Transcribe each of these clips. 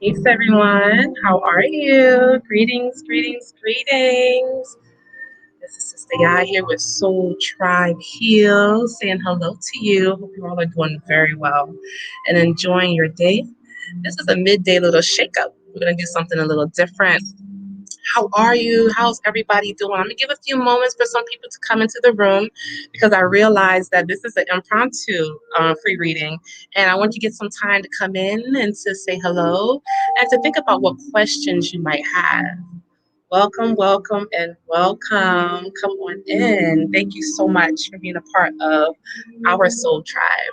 Peace, everyone. How are you? Greetings, greetings, greetings. This is Sistah Yaya here with Soul Tribe Heal, saying hello to you. Hope you all are doing very well and enjoying your day. This is a midday little shakeup. We're going to do something a little different. How are you? How's everybody doing? I'm going to give a few moments for some people to come into the room because I realize that this is an impromptu free reading. And I want you to get some time to come in and to say hello and to think about what questions you might have. Welcome, welcome, and welcome. Come on in. Thank you so much for being a part of our soul tribe.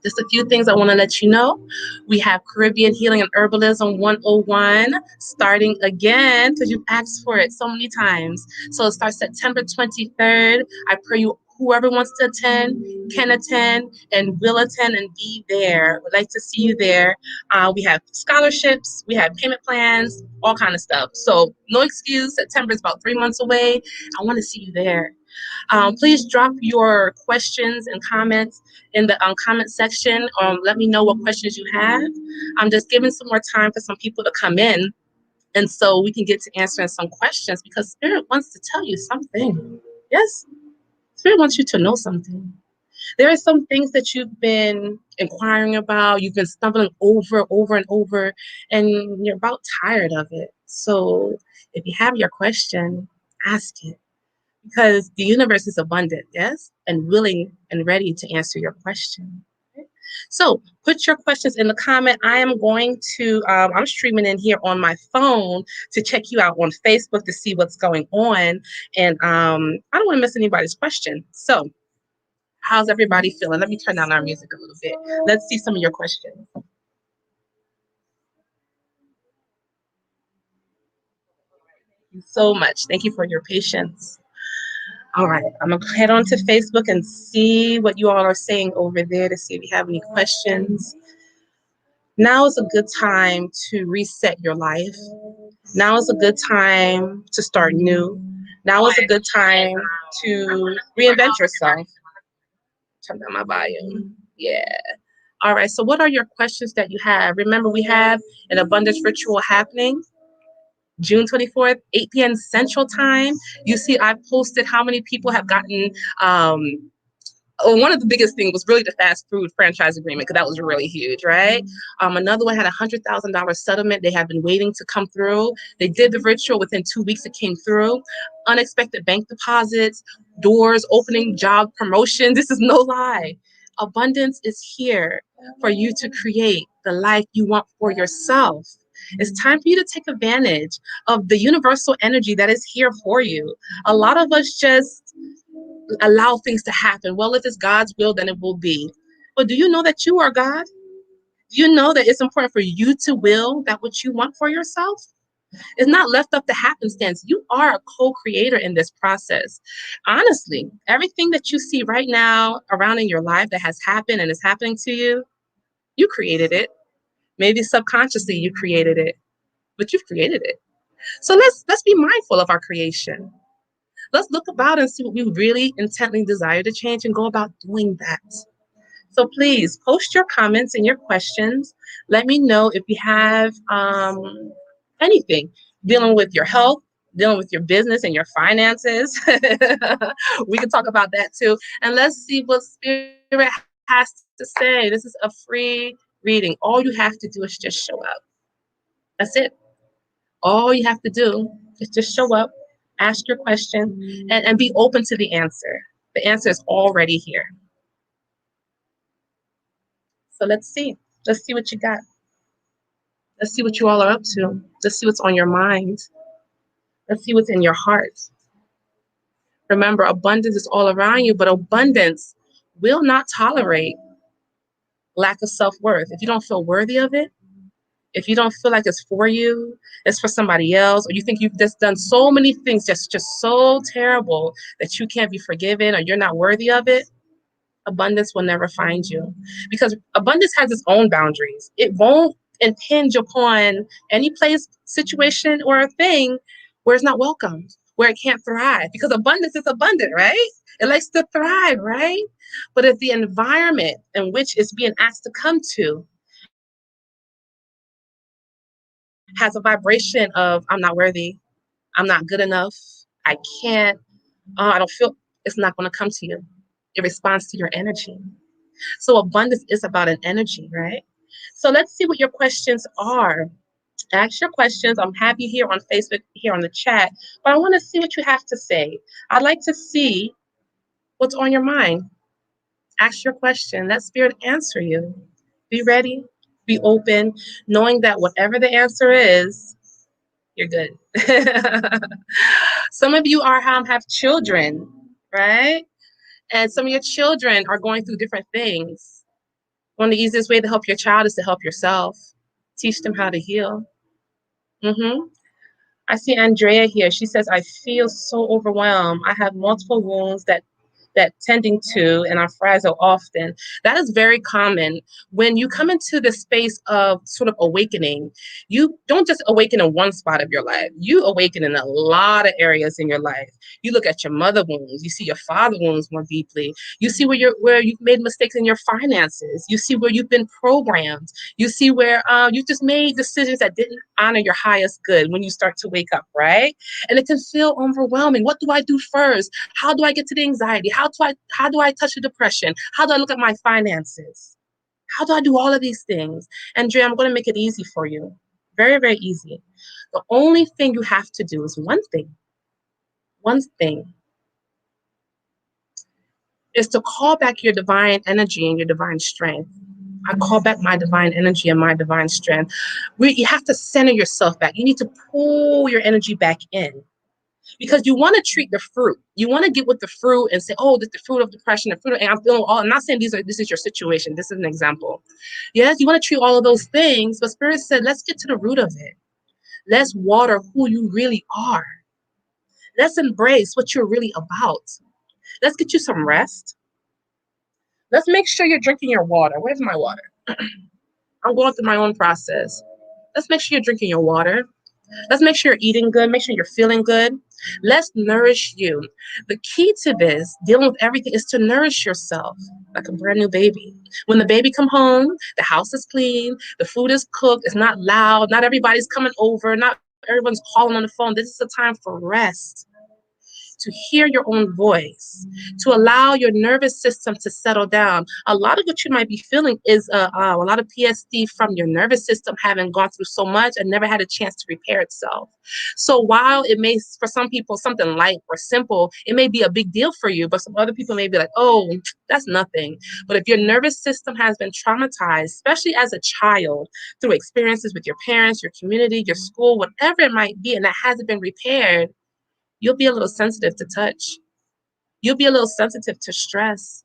Just a few things I want to let you know. We have Caribbean Healing and Herbalism 101 starting again because you've asked for it so many times. So it starts September 23rd. I pray you, whoever wants to attend, can attend and will attend and be there. Would like to see you there. We have scholarships, we have payment plans, all kind of stuff. So no excuse. September is about 3 months away. I want to see you there. Please drop your questions and comments in the comment section. Let me know what questions you have. I'm just giving some more time for some people to come in, and so we can get to answering some questions because Spirit wants to tell you something. Yes, Spirit wants you to know something. There are some things that you've been inquiring about, you've been stumbling over and over, and you're about tired of it. So if you have your question, ask it because the universe is abundant, yes, and willing and ready to answer your question. Okay? So put your questions in the comment. I am going to, I'm streaming in here on my phone to check you out on Facebook to see what's going on. And I don't want to miss anybody's question. So how's everybody feeling? Let me turn down our music a little bit. Let's see some of your questions. Thank you so much. Thank you for your patience. All right, I'm gonna head on to Facebook and see what you all are saying over there to see if you have any questions. Now is a good time to reset your life. Now is a good time to start new. Now is a good time to reinvent yourself. Turn down my volume. Yeah. All right, so what are your questions that you have? Remember, we have an abundance ritual happening June 24th, 8 p.m. Central Time. You see, I posted how many people have gotten. One of the biggest things was really the fast food franchise agreement because that was really huge, right? Another one had $100,000 settlement. They have been waiting to come through. They did the ritual within 2 weeks. It came through. Unexpected bank deposits, doors opening, job promotion. This is no lie. Abundance is here for you to create the life you want for yourself. It's time for you to take advantage of the universal energy that is here for you. A lot of us just allow things to happen. Well, if it's God's will, then it will be. But do you know that you are God? Do you know that it's important for you to will that what you want for yourself? It's not left up to happenstance. You are a co-creator in this process. Honestly, everything that you see right now around in your life that has happened and is happening to you, you created it. Maybe subconsciously you created it, but you've created it. So let's be mindful of our creation. Let's look about and see what we really intently desire to change and go about doing that. So please post your comments and your questions. Let me know if you have anything dealing with your health, dealing with your business and your finances. We can talk about that too. And let's see what Spirit has to say. This is a free reading. All you have to do is just show up. That's it. All you have to do is just show up, ask your question, and be open to the answer. The answer is already here. So let's see. Let's see what you got. Let's see what you all are up to. Let's see what's on your mind. Let's see what's in your heart. Remember, abundance is all around you, but abundance will not tolerate lack of self-worth. If you don't feel worthy of it, if you don't feel like it's for you, it's for somebody else, or you think you've just done so many things just so terrible that you can't be forgiven or you're not worthy of it, abundance will never find you. Because abundance has its own boundaries. It won't impinge upon any place, situation, or a thing where it's not welcomed, where it can't thrive. Because abundance is abundant, right? It likes to thrive, right? But if the environment in which it's being asked to come to has a vibration of I'm not worthy, I'm not good enough, I can't, I don't feel, it's not going to come to you. It responds to your energy. So abundance is about an energy, right? So let's see what your questions are. Ask your questions. I'm happy here on Facebook, here on the chat, but I want to see what you have to say. I'd like to see what's on your mind. Ask your question. Let spirit answer you. Be ready, be open, knowing that whatever the answer is, you're good. Some of you have children, right? And some of your children are going through different things. One of the easiest way to help your child is to help yourself. Teach them how to heal. hmm I see Andrea here. She says, I feel so overwhelmed. I have multiple wounds that tending to and are fragile often. That is very common. When you come into the space of sort of awakening, you don't just awaken in one spot of your life. You awaken in a lot of areas in your life. You look at your mother wounds, you see your father wounds more deeply. You see where you've made mistakes in your finances. You see where you've been programmed. You see where you just made decisions that didn't honor your highest good when you start to wake up, right? And it can feel overwhelming. What do I do first? How do I get to the anxiety? How do I touch the depression? How do I look at my finances? How do I do all of these things? Andrea, I'm going to make it easy for you. Very, very easy. The only thing you have to do is one thing is to call back your divine energy and your divine strength. I call back my divine energy and my divine strength. You have to center yourself back. You need to pull your energy back in because you want to treat the fruit. You want to get with the fruit and say, oh, this is the fruit of depression, the fruit of, and I'm feeling all, I'm not saying this is your situation. This is an example. Yes, you want to treat all of those things, but Spirit said, let's get to the root of it. Let's water who you really are. Let's embrace what you're really about. Let's get you some rest. Let's make sure you're drinking your water. Where's my water? I'm going through my own process. Let's make sure you're drinking your water. Let's make sure you're eating good. Make sure you're feeling good. Let's nourish you. The key to this, dealing with everything, is to nourish yourself like a brand new baby. When the baby come home, the house is clean, the food is cooked, it's not loud, not everybody's coming over, not everyone's calling on the phone. This is a time for rest, to hear your own voice, to allow your nervous system to settle down. A lot of what you might be feeling is a lot of PSD from your nervous system having gone through so much and never had a chance to repair itself. So while it may, for some people, something light or simple, it may be a big deal for you, but some other people may be like, oh, that's nothing. But if your nervous system has been traumatized, especially as a child, through experiences with your parents, your community, your school, whatever it might be, and that hasn't been repaired, you'll be a little sensitive to touch. You'll be a little sensitive to stress.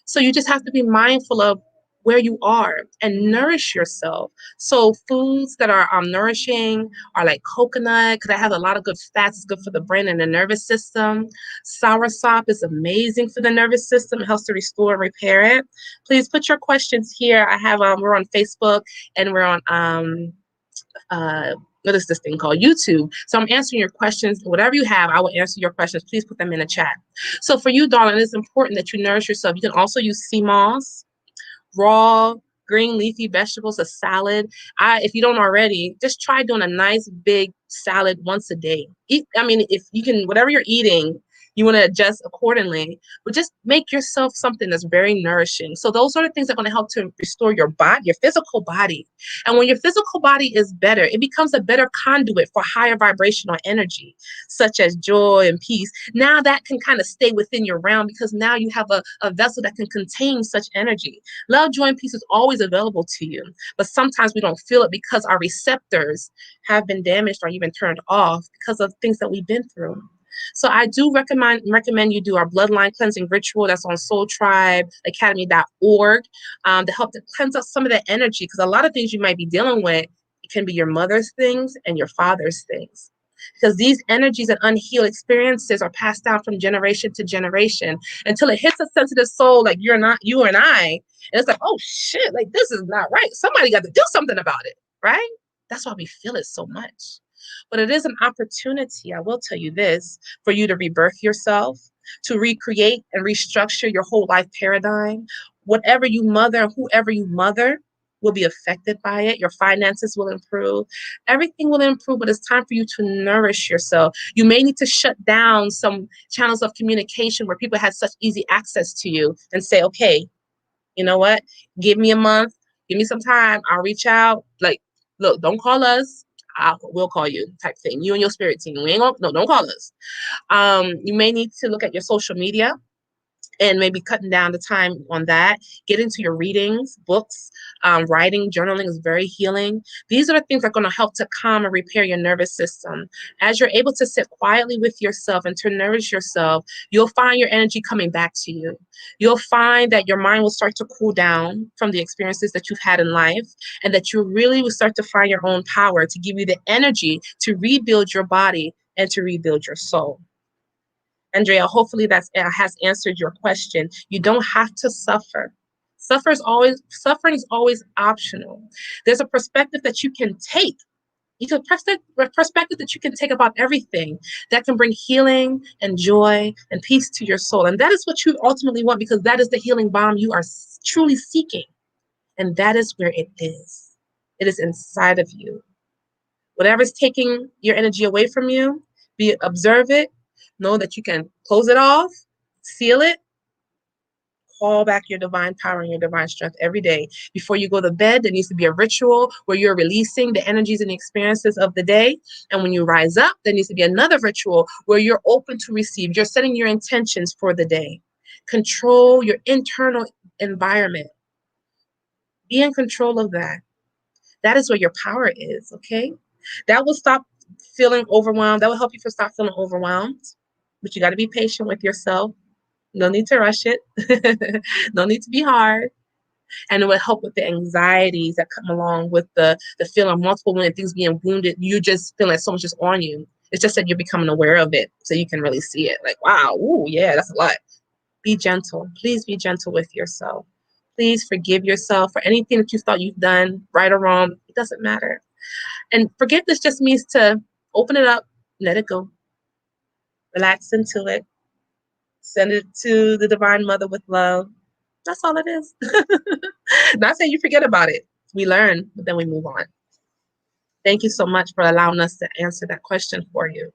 So you just have to be mindful of where you are and nourish yourself. So foods that are nourishing are like coconut, because that has a lot of good fats. It's good for the brain and the nervous system. Soursop is amazing for the nervous system. It helps to restore and repair it. Please put your questions here. We're on Facebook and we're on what is this thing called? YouTube. So I'm answering your questions. Whatever you have, I will answer your questions. Please put them in the chat. So for you, darling, it's important that you nourish yourself. You can also use sea moss, raw green leafy vegetables, a salad. If you don't already, just try doing a nice big salad once a day. If you can, whatever you're eating, you want to adjust accordingly, but just make yourself something that's very nourishing. So those are the things that are going to help to restore your body, your physical body. And when your physical body is better, it becomes a better conduit for higher vibrational energy, such as joy and peace. Now that can kind of stay within your realm because now you have a vessel that can contain such energy. Love, joy, and peace is always available to you, but sometimes we don't feel it because our receptors have been damaged or even turned off because of things that we've been through. So I do recommend you do our bloodline cleansing ritual that's on Soul Tribe Academy.org to help to cleanse up some of the energy, because a lot of things you might be dealing with, it can be your mother's things and your father's things. Because these energies and unhealed experiences are passed down from generation to generation until it hits a sensitive soul like you and I, and it's like, oh shit, like this is not right. Somebody got to do something about it, right? That's why we feel it so much. But it is an opportunity, I will tell you this, for you to rebirth yourself, to recreate and restructure your whole life paradigm. Whatever you mother, whoever you mother, will be affected by it. Your finances will improve. Everything will improve, but it's time for you to nourish yourself. You may need to shut down some channels of communication where people had such easy access to you and say, okay, you know what? Give me a month. Give me some time. I'll reach out. Like, look, don't call us. We'll call you type thing. You and your spirit team. We ain't gonna, no, don't call us. You may need to look at your social media and maybe cutting down the time on that. Get into your readings, books, writing, journaling is very healing. These are the things that are going to help to calm and repair your nervous system. As you're able to sit quietly with yourself and to nourish yourself, you'll find your energy coming back to you. You'll find that your mind will start to cool down from the experiences that you've had in life, and that you really will start to find your own power to give you the energy to rebuild your body and to rebuild your soul. Andrea, hopefully that has answered your question. You don't have to suffer. Suffering is always optional. There's a perspective that you can take. You can perspective that you can take about everything that can bring healing and joy and peace to your soul. And that is what you ultimately want, because that is the healing balm you are truly seeking. And that is where it is. It is inside of you. Whatever's taking your energy away from you, observe it, know that you can close it off, seal it, call back your divine power and your divine strength every day. Before you go to bed, there needs to be a ritual where you're releasing the energies and experiences of the day. And when you rise up, there needs to be another ritual where you're open to receive. You're setting your intentions for the day. Control your internal environment. Be in control of that. That is where your power is, okay? That will stop feeling overwhelmed. That will help you to stop feeling overwhelmed. But you got to be patient with yourself. No need to rush it. No need to be hard. And it will help with the anxieties that come along with the feeling of multiple wounded things being wounded. You just feel like so much is on you. It's just that you're becoming aware of it so you can really see it. Like, wow, ooh, yeah, that's a lot. Be gentle. Please be gentle with yourself. Please forgive yourself for anything that you thought you've done, right or wrong. It doesn't matter. And forgiveness just means to open it up, let it go, relax into it, send it to the Divine Mother with love. That's all it is. Not saying you forget about it. We learn, but then we move on. Thank you so much for allowing us to answer that question for you.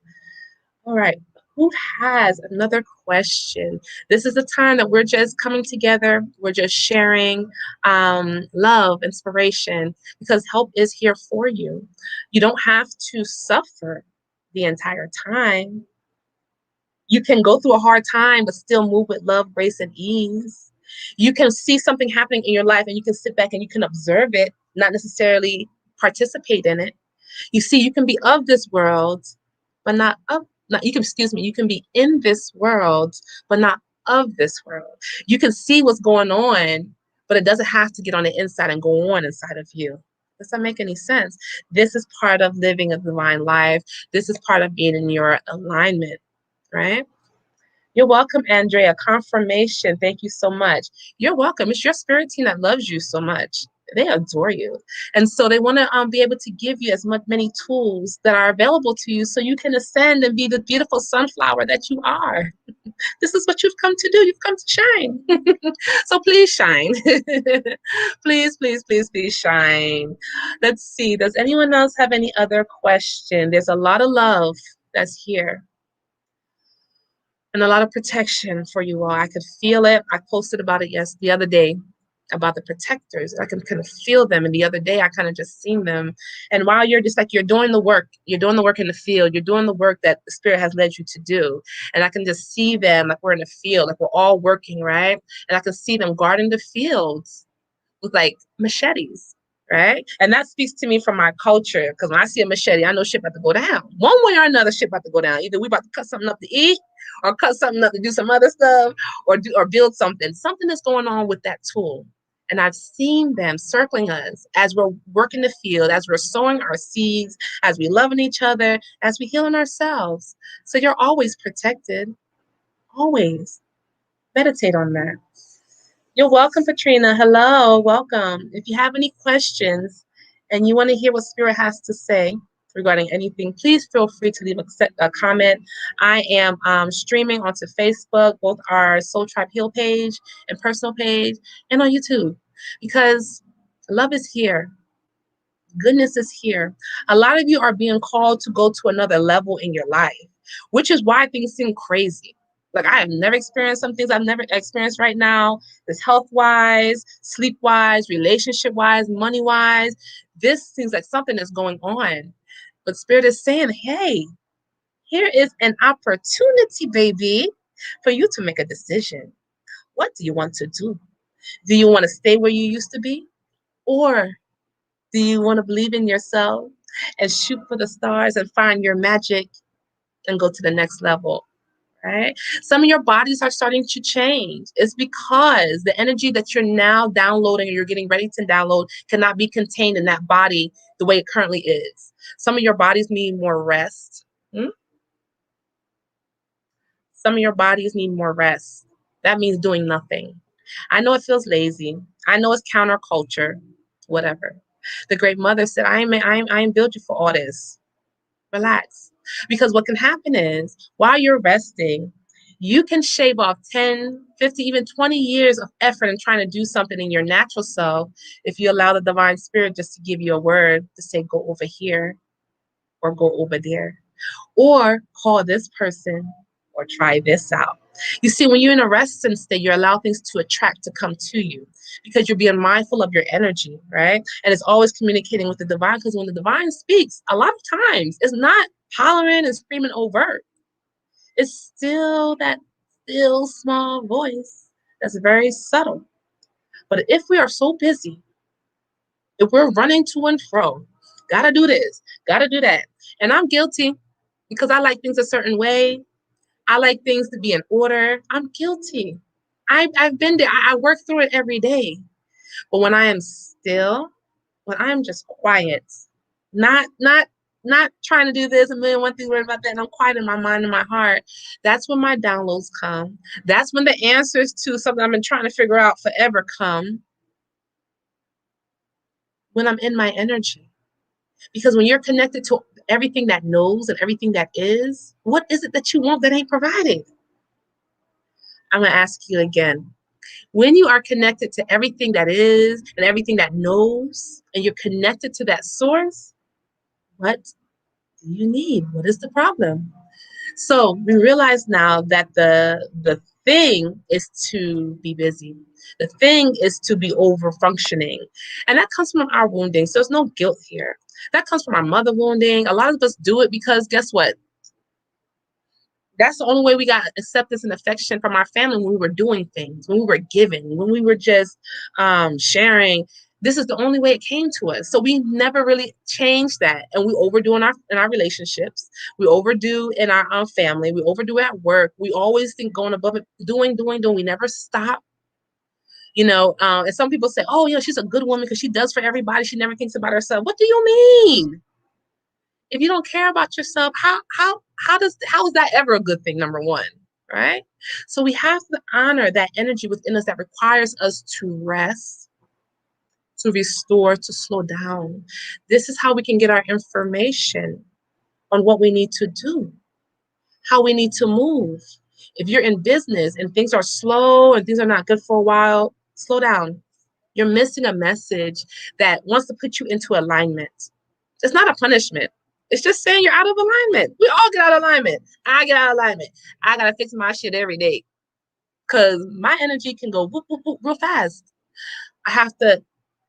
All right. Who has another question? This is the time that we're just coming together. We're just sharing love, inspiration, because help is here for you. You don't have to suffer the entire time. You can go through a hard time, but still move with love, grace, and ease. You can see something happening in your life and you can sit back and you can observe it, not necessarily participate in it. You see, you can be of this world, but not of, not, you can, excuse me, you can be in this world, but not of this world. You can see what's going on, but it doesn't have to get on the inside and go on inside of you. Does that make any sense? This is part of living a divine life. This is part of being in your alignment, right? You're welcome, Andrea. Confirmation. Thank you so much. You're welcome. It's your spirit team that loves you so much. They adore you. And so they want to be able to give you as many tools that are available to you so you can ascend and be the beautiful sunflower that you are. This is what you've come to do. You've come to shine. So please shine. Please, please, please, please shine. Let's see. Does anyone else have any other question? There's a lot of love that's here. And a lot of protection for you all. I could feel it. I posted about it the other day about the protectors. I can kind of feel them. And the other day I kind of just seen them. And while you're just like, you're doing the work in the field, you're doing the work that the spirit has led you to do. And I can just see them like we're in the field, like we're all working, right? And I can see them guarding the fields with like machetes. Right. And that speaks to me from my culture. Because when I see a machete, I know shit about to go down. One way or another, shit about to go down. Either we about to cut something up to eat, or cut something up to do some other stuff, or build something. Something is going on with that tool. And I've seen them circling us as we're working the field, as we're sowing our seeds, as we loving each other, as we healing ourselves. So you're always protected. Always. Meditate on that. You're welcome, Patrina. Hello, welcome. If you have any questions and you want to hear what Spirit has to say regarding anything, please feel free to leave a comment. I am streaming onto Facebook, both our Soul Tribe Heal page and personal page, and on YouTube, because Love is here. Goodness is here. A lot of you are being called to go to another level in your life, which is why things seem crazy. Like I have never experienced some things I've never experienced right now. This health-wise, sleep-wise, relationship-wise, money-wise. This seems like something is going on. But Spirit is saying, hey, here is an opportunity, baby, for you to make a decision. What do you want to do? Do you want to stay where you used to be? Or do you want to believe in yourself and shoot for the stars and find your magic and go to the next level? Right? Some of your bodies are starting to change. It's because the energy that you're now downloading or you're getting ready to download cannot be contained in that body the way it currently is. Some of your bodies need more rest. Some of your bodies need more rest. That means doing nothing. I know it feels lazy. I know it's counterculture, whatever. The Great Mother said, I ain't built you for all this. Relax. Because what can happen is while you're resting, you can shave off 10, 50, even 20 years of effort in trying to do something in your natural self if you allow the divine spirit just to give you a word to say, go over here or go over there or call this person or try this out. You see, when you're in a resting state, you allow things to attract to come to you because you're being mindful of your energy, right? And it's always communicating with the divine because when the divine speaks, a lot of times it's not hollering and screaming overt. It's still that still small voice that's very subtle. But if we are so busy, if we're running to and fro, gotta do this, gotta do that. And I'm guilty because I like things a certain way. I like things to be in order. I'm guilty. I've been there. I work through it every day. But when I am still, when I'm just quiet, not trying to do this a million one things worried about that, and I'm quiet in my mind and my heart, that's when my downloads come. That's when the answers to something I've been trying to figure out forever come. When I'm in my energy. Because when you're connected to everything that knows and everything that is, what is it that you want that ain't provided? I'm going to ask you again. When you are connected to everything that is and everything that knows, and you're connected to that source, what do you need? What is the problem? So we realize now that the thing is to be busy. The thing is to be over functioning. And that comes from our wounding. So there's no guilt here. That comes from our mother wounding. A lot of us do it because guess what? That's the only way we got acceptance and affection from our family when we were doing things, when we were giving, when we were just sharing. This is the only way it came to us. So we never really changed that. And we overdo in our relationships. We overdo in our family. We overdo at work. We always think going above it, doing. We never stop. And some people say, oh, she's a good woman because she does for everybody. She never thinks about herself. What do you mean? If you don't care about yourself, how is that ever a good thing? Number one, right? So we have to honor that energy within us that requires us to rest, to restore, to slow down. This is how we can get our information on what we need to do, how we need to move. If you're in business and things are slow and things are not good for a while, slow down. You're missing a message that wants to put you into alignment. It's not a punishment. It's just saying you're out of alignment. We all get out of alignment. I get out of alignment. I got to fix my shit every day because my energy can go whoop, whoop, whoop, real fast. I have to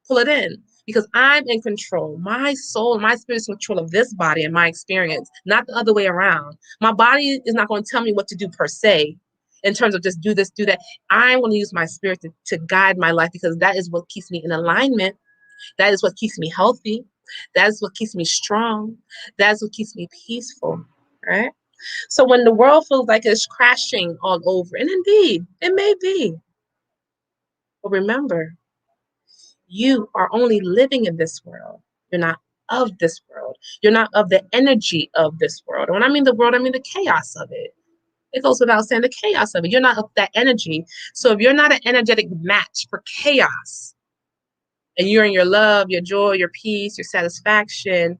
pull it in because I'm in control. My soul, my spirit is in control of this body and my experience, not the other way around. My body is not going to tell me what to do per se in terms of just do this, do that. I want to use my spirit to guide my life because that is what keeps me in alignment. That is what keeps me healthy. That is what keeps me strong. That is what keeps me peaceful, right? So when the world feels like it's crashing all over, and indeed, it may be. But remember, you are only living in this world. You're not of this world. You're not of the energy of this world. And when I mean the world, I mean the chaos of it. It goes without saying the chaos of it. You're not of that energy. So if you're not an energetic match for chaos, and you're in your love, your joy, your peace, your satisfaction,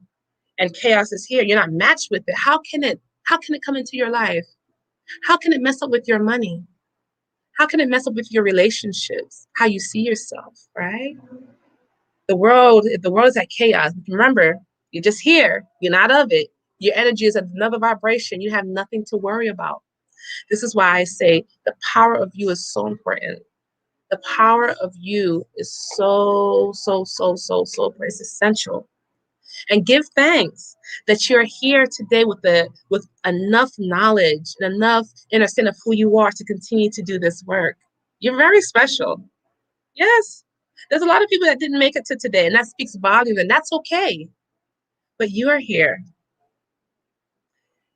and chaos is here, you're not matched with it. How can it come into your life? How can it mess up with your money? How can it mess up with your relationships? How you see yourself, right? If the world is at chaos, remember, you're just here. You're not of it. Your energy is another vibration. You have nothing to worry about. This is why I say the power of you is so important. The power of you is so, so, so, so, so it's essential. And give thanks that you're here today with enough knowledge and enough understanding of who you are to continue to do this work. You're very special. Yes. There's a lot of people that didn't make it to today, and that speaks volumes, and that's okay. But you are here.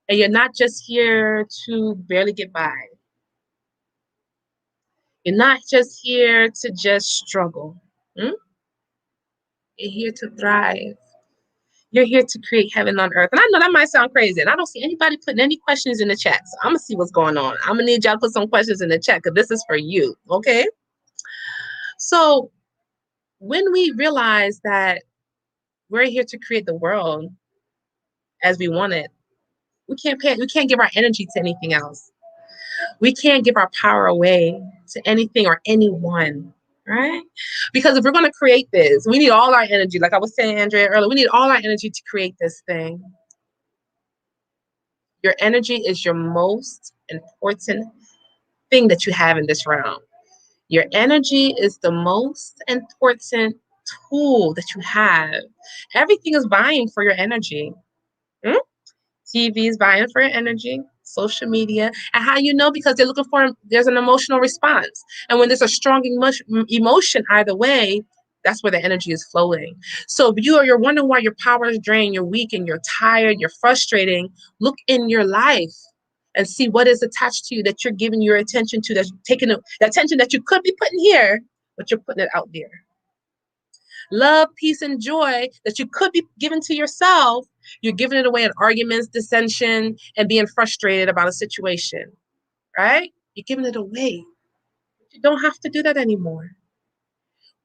And you're not just here to barely get by. You're not just here to just struggle. Hmm? You're here to thrive. You're here to create heaven on earth. And I know that might sound crazy, and I don't see anybody putting any questions in the chat. So I'm going to see what's going on. I'm going to need y'all to put some questions in the chat because this is for you, okay? So when we realize that we're here to create the world as we want it, we can't give our energy to anything else. We can't give our power away to anything or anyone, right? Because if we're going to create this, we need all our energy. Like I was saying, Andrea, earlier, we need all our energy to create this thing. Your energy is your most important thing that you have in this realm. Your energy is the most important tool that you have. Everything is vying for your energy. Hmm? TV is vying for your energy, social media. And how you know? Because there's an emotional response. And when there's a strong emotion either way, that's where the energy is flowing. So if you're wondering why your power is drained, you're weak and you're tired, you're frustrating, look in your life and see what is attached to you that you're giving your attention to, that's taking the attention that you could be putting here, but you're putting it out there. Love, peace, and joy that you could be giving to yourself, you're giving it away in arguments, dissension, and being frustrated about a situation, right? You're giving it away. You don't have to do that anymore.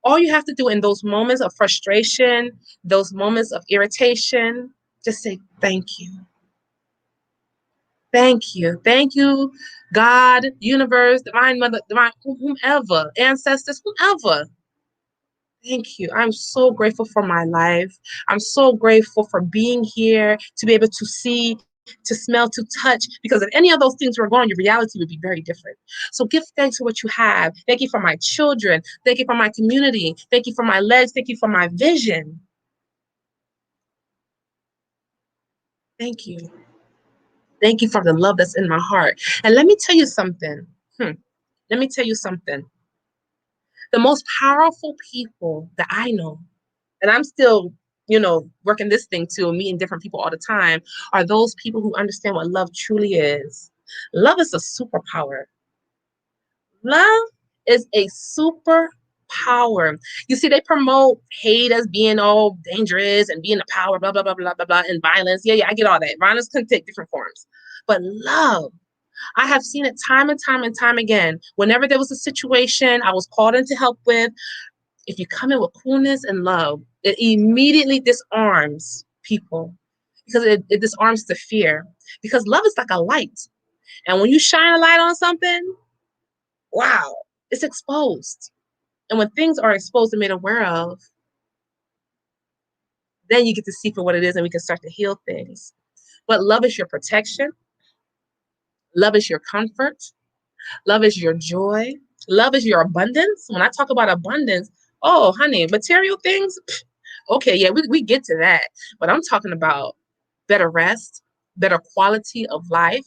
All you have to do in those moments of frustration, those moments of irritation, just say, thank you. Thank you. Thank you, God, universe, divine mother, divine, whomever, ancestors, whomever. Thank you. I'm so grateful for my life. I'm so grateful for being here, to be able to see, to smell, to touch, because if any of those things were gone, your reality would be very different. So give thanks for what you have. Thank you for my children. Thank you for my community. Thank you for my legs. Thank you for my vision. Thank you. Thank you for the love that's in my heart. And let me tell you something. Let me tell you something. The most powerful people that I know, and I'm still, working this thing too, meeting different people all the time, are those people who understand what love truly is. Love is a superpower. Love is a superpower. You see, they promote hate as being all dangerous and being a power, blah, blah, blah, blah, blah, blah, and violence. Yeah, I get all that. Violence can take different forms. But love, I have seen it time and time and time again. Whenever there was a situation I was called in to help with, if you come in with coolness and love, it immediately disarms people, because it disarms the fear. Because love is like a light. And when you shine a light on something, wow, it's exposed. And when things are exposed and made aware of, then you get to see for what it is and we can start to heal things. But love is your protection. Love is your comfort. Love is your joy. Love is your abundance. When I talk about abundance, oh, honey, material things, okay, yeah, we get to that. But I'm talking about better rest, better quality of life,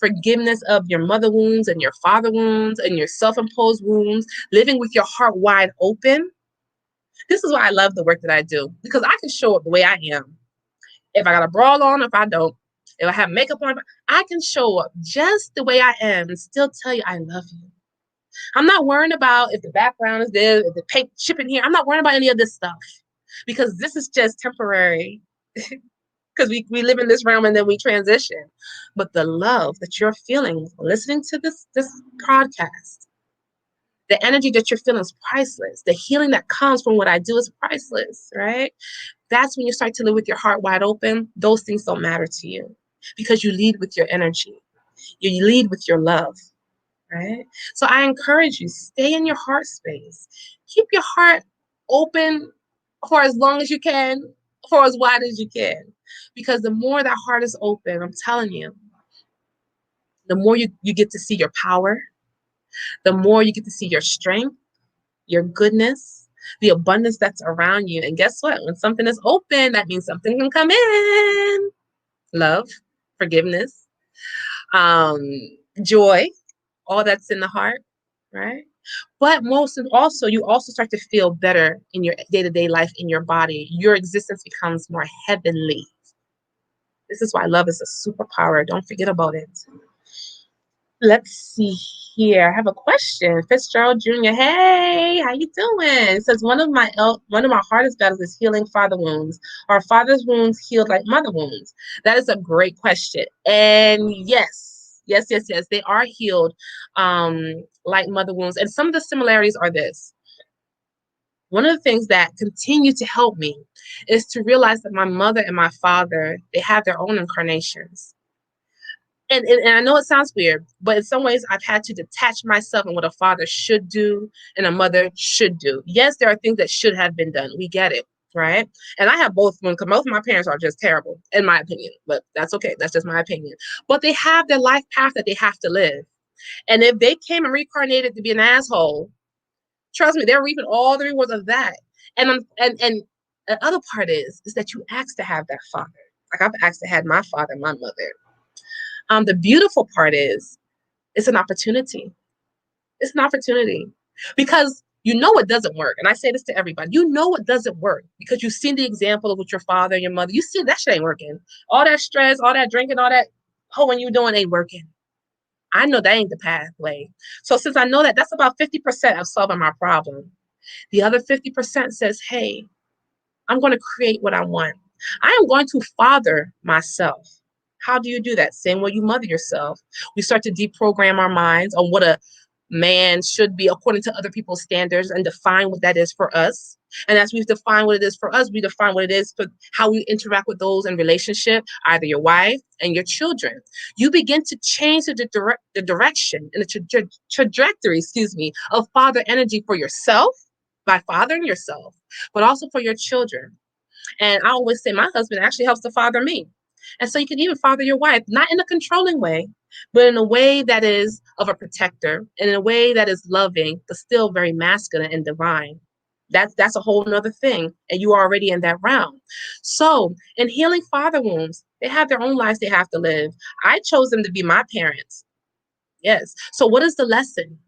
forgiveness of your mother wounds and your father wounds and your self-imposed wounds, living with your heart wide open. This is why I love the work that I do, because I can show up the way I am. If I got a bra on, if I don't, if I have makeup on, I can show up just the way I am and still tell you I love you. I'm not worrying about if the background is there, if the paint chipping here. I'm not worrying about any of this stuff, because this is just temporary. Because we live in this realm and then we transition. But the love that you're feeling listening to this podcast, the energy that you're feeling is priceless. The healing that comes from what I do is priceless, right? That's when you start to live with your heart wide open. Those things don't matter to you because you lead with your energy. You lead with your love, right? So I encourage you, stay in your heart space. Keep your heart open for as long as you can, for as wide as you can. Because the more that heart is open, I'm telling you, the more you get to see your power, the more you get to see your strength, your goodness, the abundance that's around you. And guess what? When something is open, that means something can come in. Love, forgiveness, um, joy, all that's in the heart, right? But most of also, you also start to feel better in your day-to-day life, in your body. Your existence becomes more heavenly. This is why love is a superpower. Don't forget about it. Let's see here. I have a question. Fitzgerald Jr. Hey, how you doing? It says one of my hardest battles is healing father wounds. Are father's wounds healed like mother wounds? That is a great question. And yes, they are healed like mother wounds. And some of the similarities are this. One of the things that continue to help me is to realize that my mother and my father, they have their own incarnations. And I know it sounds weird, but in some ways I've had to detach myself from what a father should do and a mother should do. Yes, there are things that should have been done. We get it, right? And I have both, because both of my parents are just terrible, in my opinion. But that's okay. That's just my opinion. But they have their life path that they have to live. And if they came and reincarnated to be an asshole, trust me, they're reaping all the rewards of that. And the other part is that you ask to have that father. Like I've asked to have my father, my mother. The beautiful part is it's an opportunity. It's an opportunity because you know it doesn't work. And I say this to everybody. You know it doesn't work because you've seen the example of with your father and your mother. You see that shit ain't working. All that stress, all that drinking, all that hoeing you doing ain't working. I know that ain't the pathway. So since I know that, that's about 50% of solving my problem. The other 50% says, hey, I'm going to create what I want. I am going to father myself. How do you do that? Same way you mother yourself. We start to deprogram our minds on what a man should be according to other people's standards and define what that is for us. And as we define what it is for us, we define what it is for how we interact with those in relationship, either your wife and your children. You begin to change the direction and the trajectory, of father energy for yourself by fathering yourself, but also for your children. And I always say my husband actually helps to father me. And so you can even father your wife, not in a controlling way, but in a way that is of a protector and in a way that is loving, but still very masculine and divine. That's a whole nother thing. And you are already in that realm. So in healing father wounds, they have their own lives they have to live. I chose them to be my parents. Yes. So what is the lesson?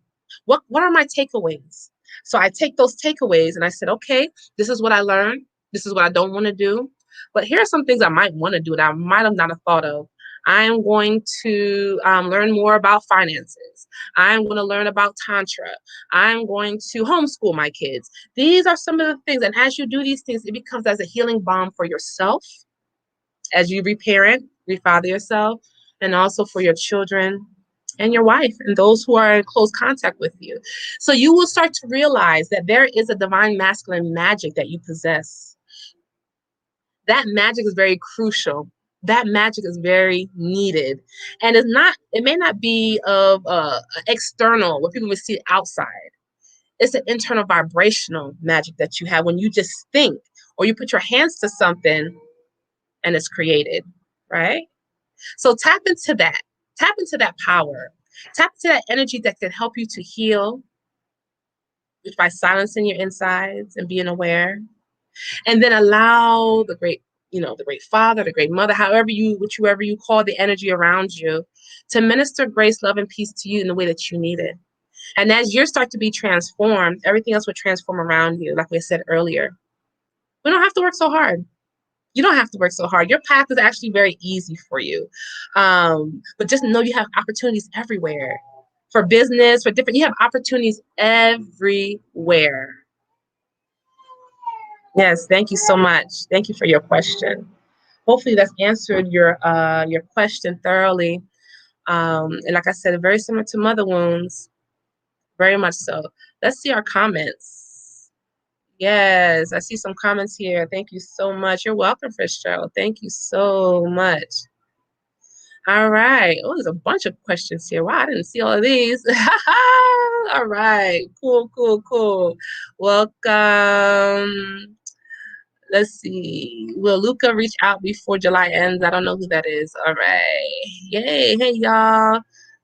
What are my takeaways? So I take those takeaways and I said, okay, this is what I learned. This is what I don't want to do. But here are some things I might want to do that I might have not have thought of. I am going to learn more about finances. I'm going to learn about Tantra. I'm going to homeschool my kids. These are some of the things. And as you do these things, it becomes as a healing balm for yourself, as you reparent, refather yourself, and also for your children and your wife and those who are in close contact with you. So you will start to realize that there is a divine masculine magic that you possess. That magic is very crucial. That magic is very needed. And it may not be of external, what people would see outside. It's an internal vibrational magic that you have when you just think or you put your hands to something and it's created, right? So tap into that. Tap into that power. Tap into that energy that can help you to heal by silencing your insides and being aware. And then allow the great father, the great mother, whichever you call the energy around you, to minister grace, love, and peace to you in the way that you need it. And as you start to be transformed, everything else will transform around you, like we said earlier. We don't have to work so hard. You don't have to work so hard. Your path is actually very easy for you. But just know you have opportunities everywhere. For business, you have opportunities everywhere. Yes, thank you so much. Thank you for your question. Hopefully that's answered your question thoroughly. And like I said, very similar to mother wounds, very much so. Let's see our comments. Yes, I see some comments here. Thank you so much. You're welcome, Fitzgerald. Thank you so much. All right. Oh, there's a bunch of questions here. Wow, I didn't see all of these. All right. Cool. Welcome. Let's see. Will Luca reach out before July ends? I don't know who that is. All right. Yay. Hey, y'all.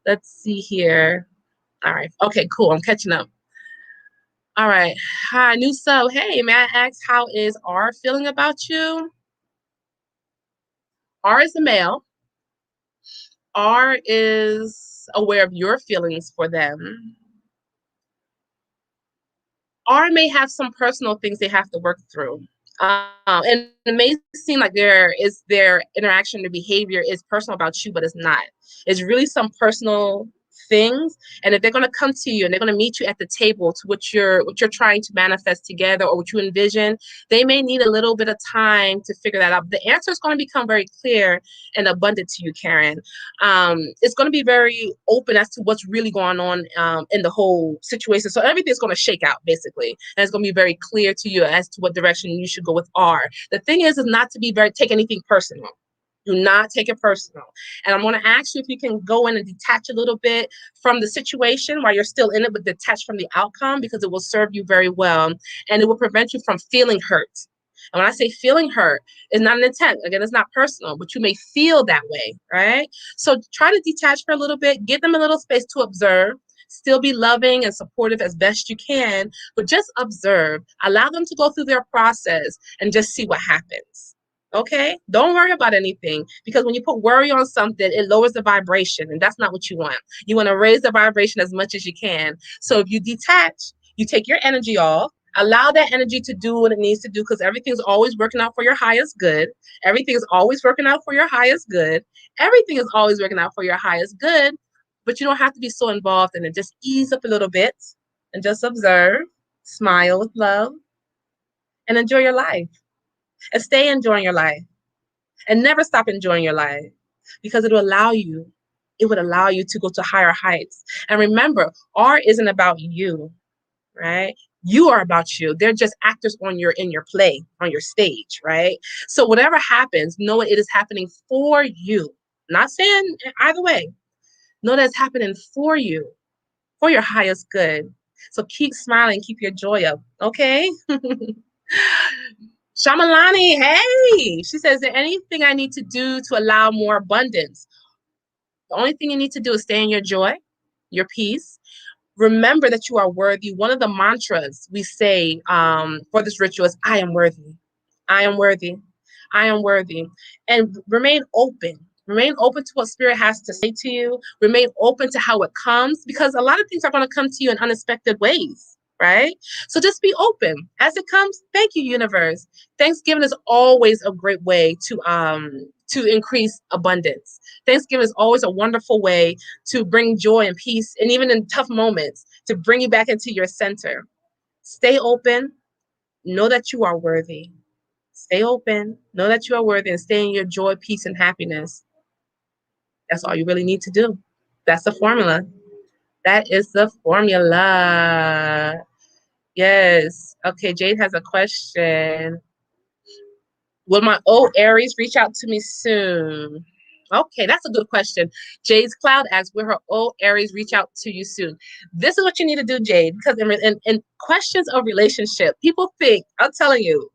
Let's see here. All right. Okay, cool. I'm catching up. All right. Hi, new sub. Hey, may I ask, how is R feeling about you? R is a male. R is aware of your feelings for them. R may have some personal things they have to work through. And it may seem like their interaction, their behavior is personal about you, but it's not. It's really some personal things. And if they're going to come to you and they're going to meet you at the table to what you're trying to manifest together or what you envision, they may need a little bit of time to figure that out. The answer is going to become very clear and abundant to you, Karen. It's going to be very open as to what's really going on in the whole situation. So everything's going to shake out, basically. And it's going to be very clear to you as to what direction you should go with R. The thing is not to take anything personal. Do not take it personal. And I'm going to ask you if you can go in and detach a little bit from the situation while you're still in it, but detach from the outcome, because it will serve you very well. And it will prevent you from feeling hurt. And when I say feeling hurt, it's not an intent. Again, it's not personal, but you may feel that way, right? So try to detach for a little bit, give them a little space to observe, still be loving and supportive as best you can, but just observe, allow them to go through their process and just see what happens. Okay? Don't worry about anything, because when you put worry on something, it lowers the vibration, and that's not what you want. You want to raise the vibration as much as you can. So if you detach, you take your energy off, allow that energy to do what it needs to do, because everything's always working out for your highest good. Everything is always working out for your highest good. Everything is always working out for your highest good, but you don't have to be so involved in it. Just ease up a little bit and just observe, smile with love, and enjoy your life. And stay enjoying your life. And never stop enjoying your life, because it would allow you to go to higher heights. And remember, art isn't about you, right? You are about you. They're just actors in your play, on your stage, right? So whatever happens, know it is happening for you. Not saying either way. Know that it's happening for you, for your highest good. So keep smiling, keep your joy up, okay? Shamalani, hey, she says, is there anything I need to do to allow more abundance? The only thing you need to do is stay in your joy, your peace. Remember that you are worthy. One of the mantras we say for this ritual is, I am worthy. I am worthy. I am worthy. And remain open. Remain open to what spirit has to say to you. Remain open to how it comes, because a lot of things are going to come to you in unexpected ways, right? So just be open as it comes. Thank you, universe. Thanksgiving is always a great way to increase abundance. Thanksgiving is always a wonderful way to bring joy and peace, and even in tough moments, to bring you back into your center. Stay open. Know that you are worthy. Stay open. Know that you are worthy, and stay in your joy, peace, and happiness. That's all you really need to do. That's the formula. That is the formula. Yes. Okay, Jade has a question. Will my old Aries reach out to me soon? Okay, that's a good question. Jade's Cloud asks, will her old Aries reach out to you soon? This is what you need to do, Jade, because in questions of relationship, people think, I'm telling you,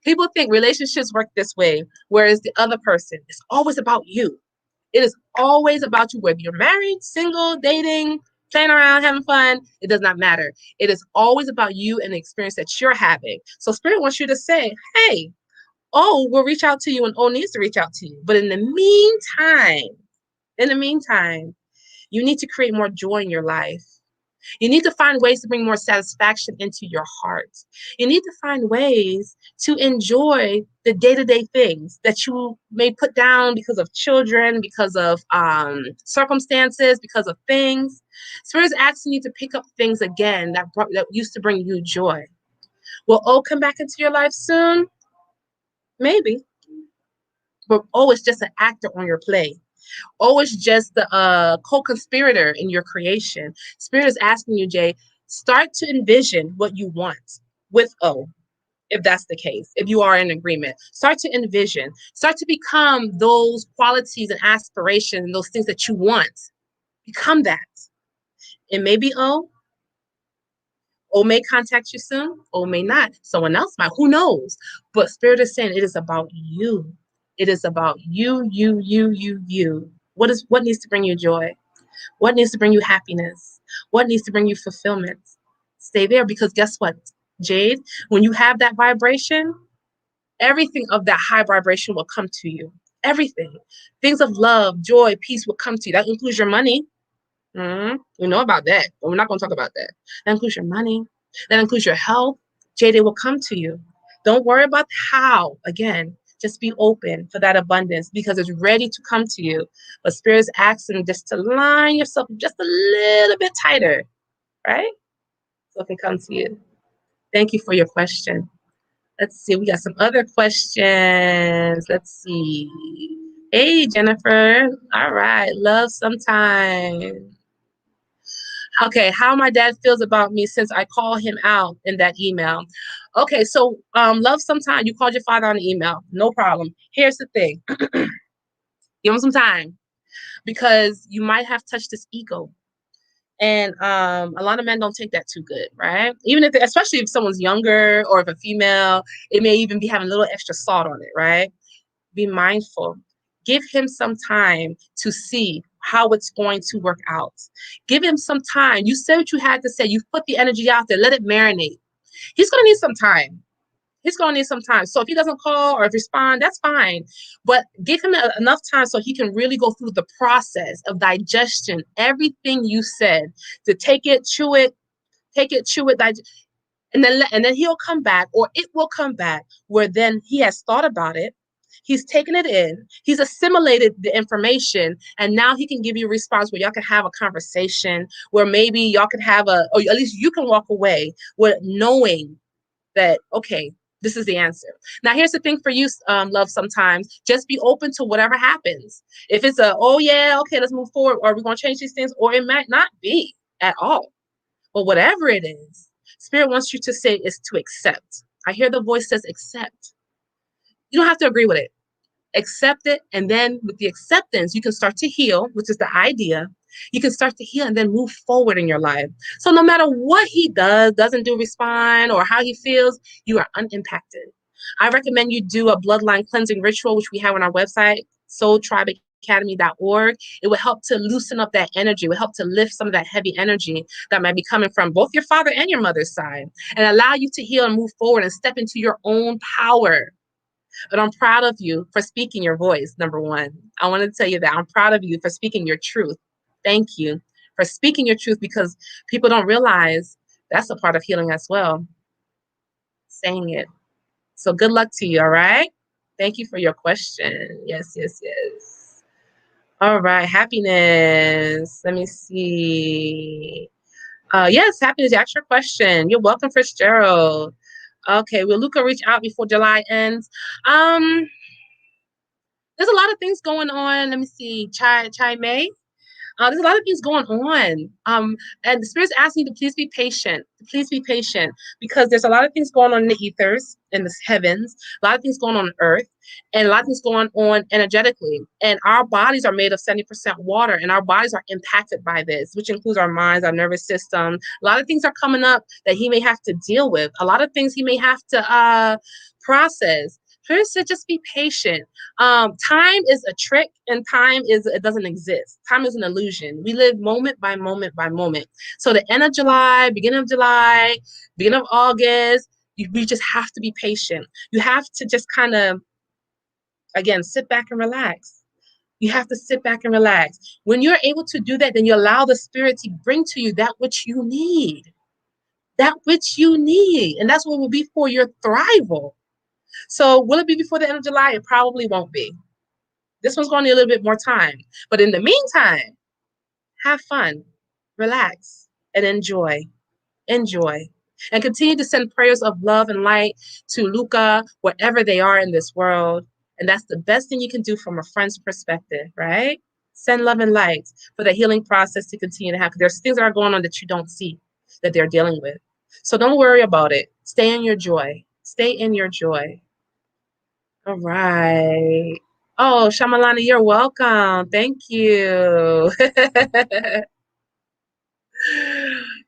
people think relationships work this way, whereas the other person is always about you. It is always about you, whether you're married, single, dating, playing around, having fun. It does not matter. It is always about you and the experience that you're having. So Spirit wants you to say, hey, O will reach out to you, and O needs to reach out to you. But in the meantime, you need to create more joy in your life. You need to find ways to bring more satisfaction into your heart. You need to find ways to enjoy the day-to-day things that you may put down because of children, because of circumstances, because of things. Spirit is asking you to pick up things again that used to bring you joy. Will O come back into your life soon? Maybe. But O is just an actor on your play. O is just the co-conspirator in your creation. Spirit is asking you, Jay, start to envision what you want with O, if that's the case, if you are in agreement. Start to envision. Start to become those qualities and aspirations and those things that you want. Become that. It may be O, O may contact you soon, O may not. Someone else might, who knows? But Spirit is saying it is about you. It is about you, you. What needs to bring you joy? What needs to bring you happiness? What needs to bring you fulfillment? Stay there, because guess what, Jade? When you have that vibration, everything of that high vibration will come to you. Everything. Things of love, joy, peace will come to you. That includes your money. We know about that, but we're not going to talk about that. That includes your money. That includes your health. Jade, it will come to you. Don't worry about how. Again, just be open for that abundance, because it's ready to come to you. But Spirit is asking just to line yourself just a little bit tighter, right? So it can come to you. Thank you for your question. Let's see. We got some other questions. Let's see. Hey, Jennifer. All right. Love sometime. Okay, how my dad feels about me since I call him out in that email. Okay, so love sometime. You called your father on the email. No problem. Here's the thing. Give him some time, because you might have touched his ego. And a lot of men don't take that too good, right? Even if, especially if someone's younger, or if a female, it may even be having a little extra salt on it, right? Be mindful. Give him some time to see how it's going to work out. Give him some time. You said what you had to say. You've put the energy out there. Let it marinate. He's going to need some time. He's going to need some time. So if he doesn't call or respond, that's fine. But give him enough time so he can really go through the process of digestion, everything you said, to take it, chew it, and then he'll come back, or it will come back, where then he has thought about it. He's taken it in. He's assimilated the information, and now he can give you a response where y'all can have a conversation, where maybe y'all can have or at least you can walk away with knowing that, okay, this is the answer. Now, here's the thing for you, love, sometimes just be open to whatever happens. If it's oh yeah, okay, let's move forward, or we're going to change these things, or it might not be at all. But whatever it is, Spirit wants you to say is to accept. I hear the voice says accept. You don't have to agree with it. Accept it, and then with the acceptance, you can start to heal, which is the idea. You can start to heal and then move forward in your life. So no matter what he does, doesn't do, respond, or how he feels, you are unimpacted. I recommend you do a bloodline cleansing ritual, which we have on our website, soultribeacademy.org. It will help to loosen up that energy. It will help to lift some of that heavy energy that might be coming from both your father and your mother's side, and allow you to heal and move forward and step into your own power. But I'm proud of you for speaking your voice, number one. I want to tell you that I'm proud of you for speaking your truth. Thank you for speaking your truth, because people don't realize that's a part of healing as well. Saying it. So good luck to you, all right? Thank you for your question. Yes. All right, happiness. Let me see. Yes, happiness, ask your question. You're welcome, Fitzgerald. Okay, will Luca reach out before July ends? There's a lot of things going on. Let me see. Chai May. There's a lot of things going on. And the Spirit's asking you to please be patient. Please be patient, because there's a lot of things going on in the ethers, in the heavens, a lot of things going on earth, and a lot of things going on energetically. And our bodies are made of 70% water, and our bodies are impacted by this, which includes our minds, our nervous system. A lot of things are coming up that he may have to deal with. A lot of things he may have to process. First, to just be patient. Time is a trick, and it doesn't exist. Time is an illusion. We live moment by moment by moment. So the end of July, beginning of August, we just have to be patient. You have to just kind of, again, sit back and relax. You have to sit back and relax. When you're able to do that, then you allow the Spirit to bring to you that which you need. That which you need. And that's what will be for your thrival. So will it be before the end of July? It probably won't be. This one's going to need a little bit more time. But in the meantime, have fun, relax, and enjoy. Enjoy. And continue to send prayers of love and light to Luca, wherever they are in this world. And that's the best thing you can do from a friend's perspective, right? Send love and light for the healing process to continue to happen. There's things that are going on that you don't see, that they're dealing with. So don't worry about it. Stay in your joy. Stay in your joy. All right. Oh, Shamalani, you're welcome. Thank you.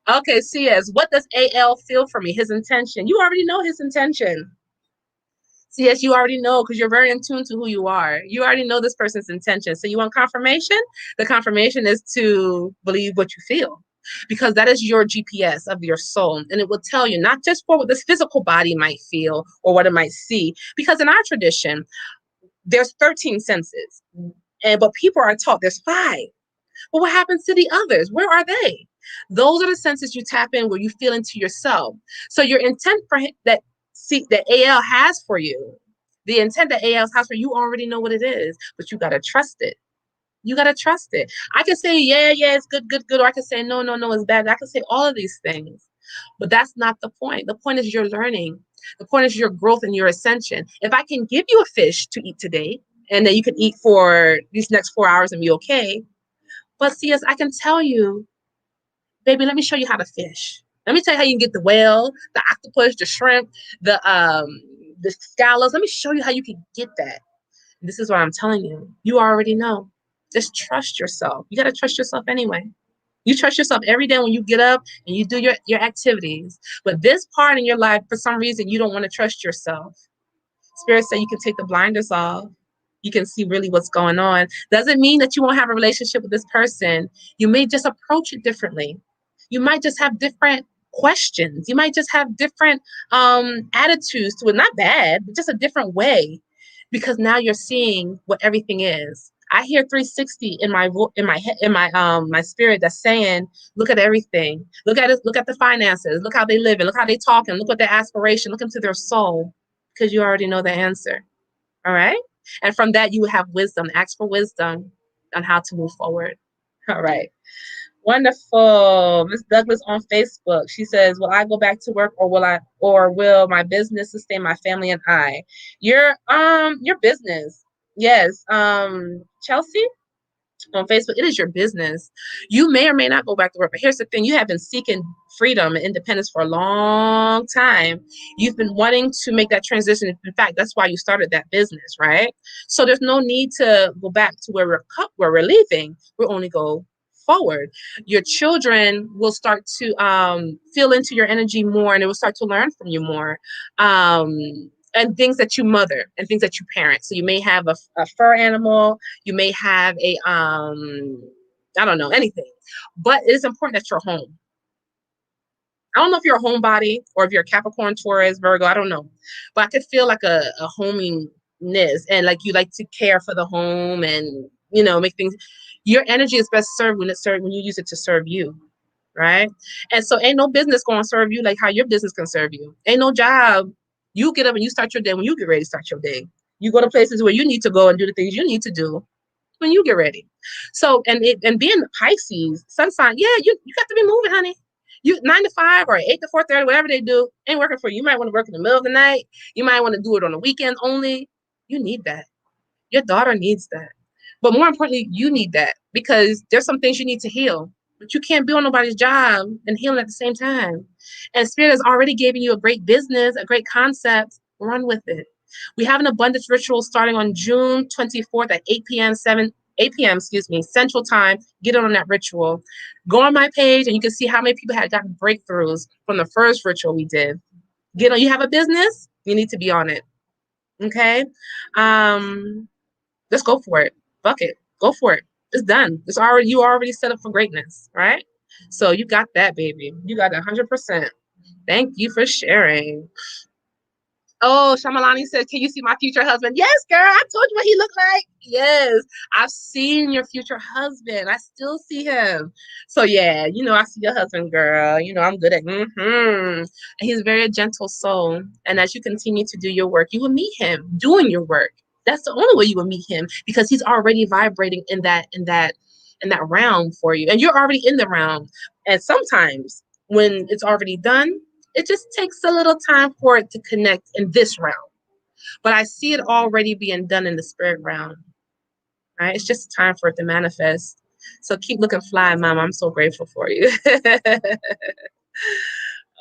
Okay, CS, what does AL feel for me? His intention. You already know his intention. CS, you already know because you're very in tune to who you are. You already know this person's intention. So you want confirmation? The confirmation is to believe what you feel because that is your GPS of your soul. And it will tell you not just for what this physical body might feel or what it might see. Because in our tradition, there's 13 senses. But people are taught there's 5. Well, what happens to the others? Where are they? Those are the senses you tap in where you feel into yourself. So your intent for that AL has for you, the intent that AL has for you, you already know what it is, but you gotta trust it. You gotta trust it. I can say, yeah, it's good, good, good, or I can say, no, no, no, it's bad. I can say all of these things, but that's not the point. The point is your learning. The point is your growth and your ascension. If I can give you a fish to eat today, and then you can eat for these next 4 hours and be okay, but see, as I can tell you, baby, let me show you how to fish. Let me tell you how you can get the whale, the octopus, the shrimp, the scallops. Let me show you how you can get that. And this is what I'm telling you. You already know. Just trust yourself. You got to trust yourself anyway. You trust yourself every day when you get up and you do your activities. But this part in your life, for some reason, you don't want to trust yourself. Spirit said you can take the blinders off. You can see really what's going on. Doesn't mean that you won't have a relationship with this person. You may just approach it differently. You might just have different questions. You might just have different attitudes to it. Not bad, but just a different way. Because now you're seeing what everything is. I hear 360 in my spirit that's saying, look at everything. Look at it, look at the finances, look how they live and look how they talk and look what their aspiration, look into their soul, because you already know the answer. All right. And from that, you have wisdom. Ask for wisdom on how to move forward. All right. Wonderful. Miss Douglas on Facebook. She says, will I go back to work or will my business sustain my family and I? Your business. Yes. Chelsea on Facebook, it is your business. You may or may not go back to work, but here's the thing. You have been seeking freedom and independence for a long time. You've been wanting to make that transition. In fact, that's why you started that business, right? So there's no need to go back to where we're leaving. We'll only go forward. Your children will start to feel into your energy more, and it will start to learn from you more. And things that you mother and things that you parent. So you may have a fur animal, you may have I don't know, anything. But it is important that you're home. I don't know if you're a homebody or if you're a Capricorn, Taurus, Virgo, I don't know. But I could feel like a homingness and like you like to care for the home and make things. Your energy is best served when you use it to serve you. Right. And so ain't no business going to serve you like how your business can serve you. Ain't no job. You get up and you start your day when you get ready to start your day. You go to places where you need to go and do the things you need to do when you get ready. So, and being Pisces, sun sign, yeah, you got to be moving, honey. You 9 to 5 or 8 to 4:30, whatever they do, ain't working for you. You might want to work in the middle of the night. You might want to do it on the weekends only. You need that. Your daughter needs that. But more importantly, you need that because there's some things you need to heal. But you can't be on nobody's job and healing at the same time. And Spirit has already given you a great business, a great concept. Run with it. We have an abundance ritual starting on June 24th at 8 p.m., Central Time. Get on that ritual. Go on my page and you can see how many people had gotten breakthroughs from the first ritual we did. Get on. You have a business, you need to be on it. Okay. Let's go for it. Fuck it. Go for it. It's done. You already set up for greatness, right? So you got that, baby. You got 100%. Thank you for sharing. Oh, Shamalani says, can you see my future husband? Yes, girl. I told you what he looked like. Yes. I've seen your future husband. I still see him. So yeah, I see your husband, girl. I'm good at And he's very a gentle soul. And as you continue to do your work, you will meet him doing your work. That's the only way you will meet him because he's already vibrating in that realm for you. And you're already in the realm. And sometimes when it's already done, it just takes a little time for it to connect in this realm. But I see it already being done in the spirit realm. Right? It's just time for it to manifest. So keep looking fly, Mama. I'm so grateful for you.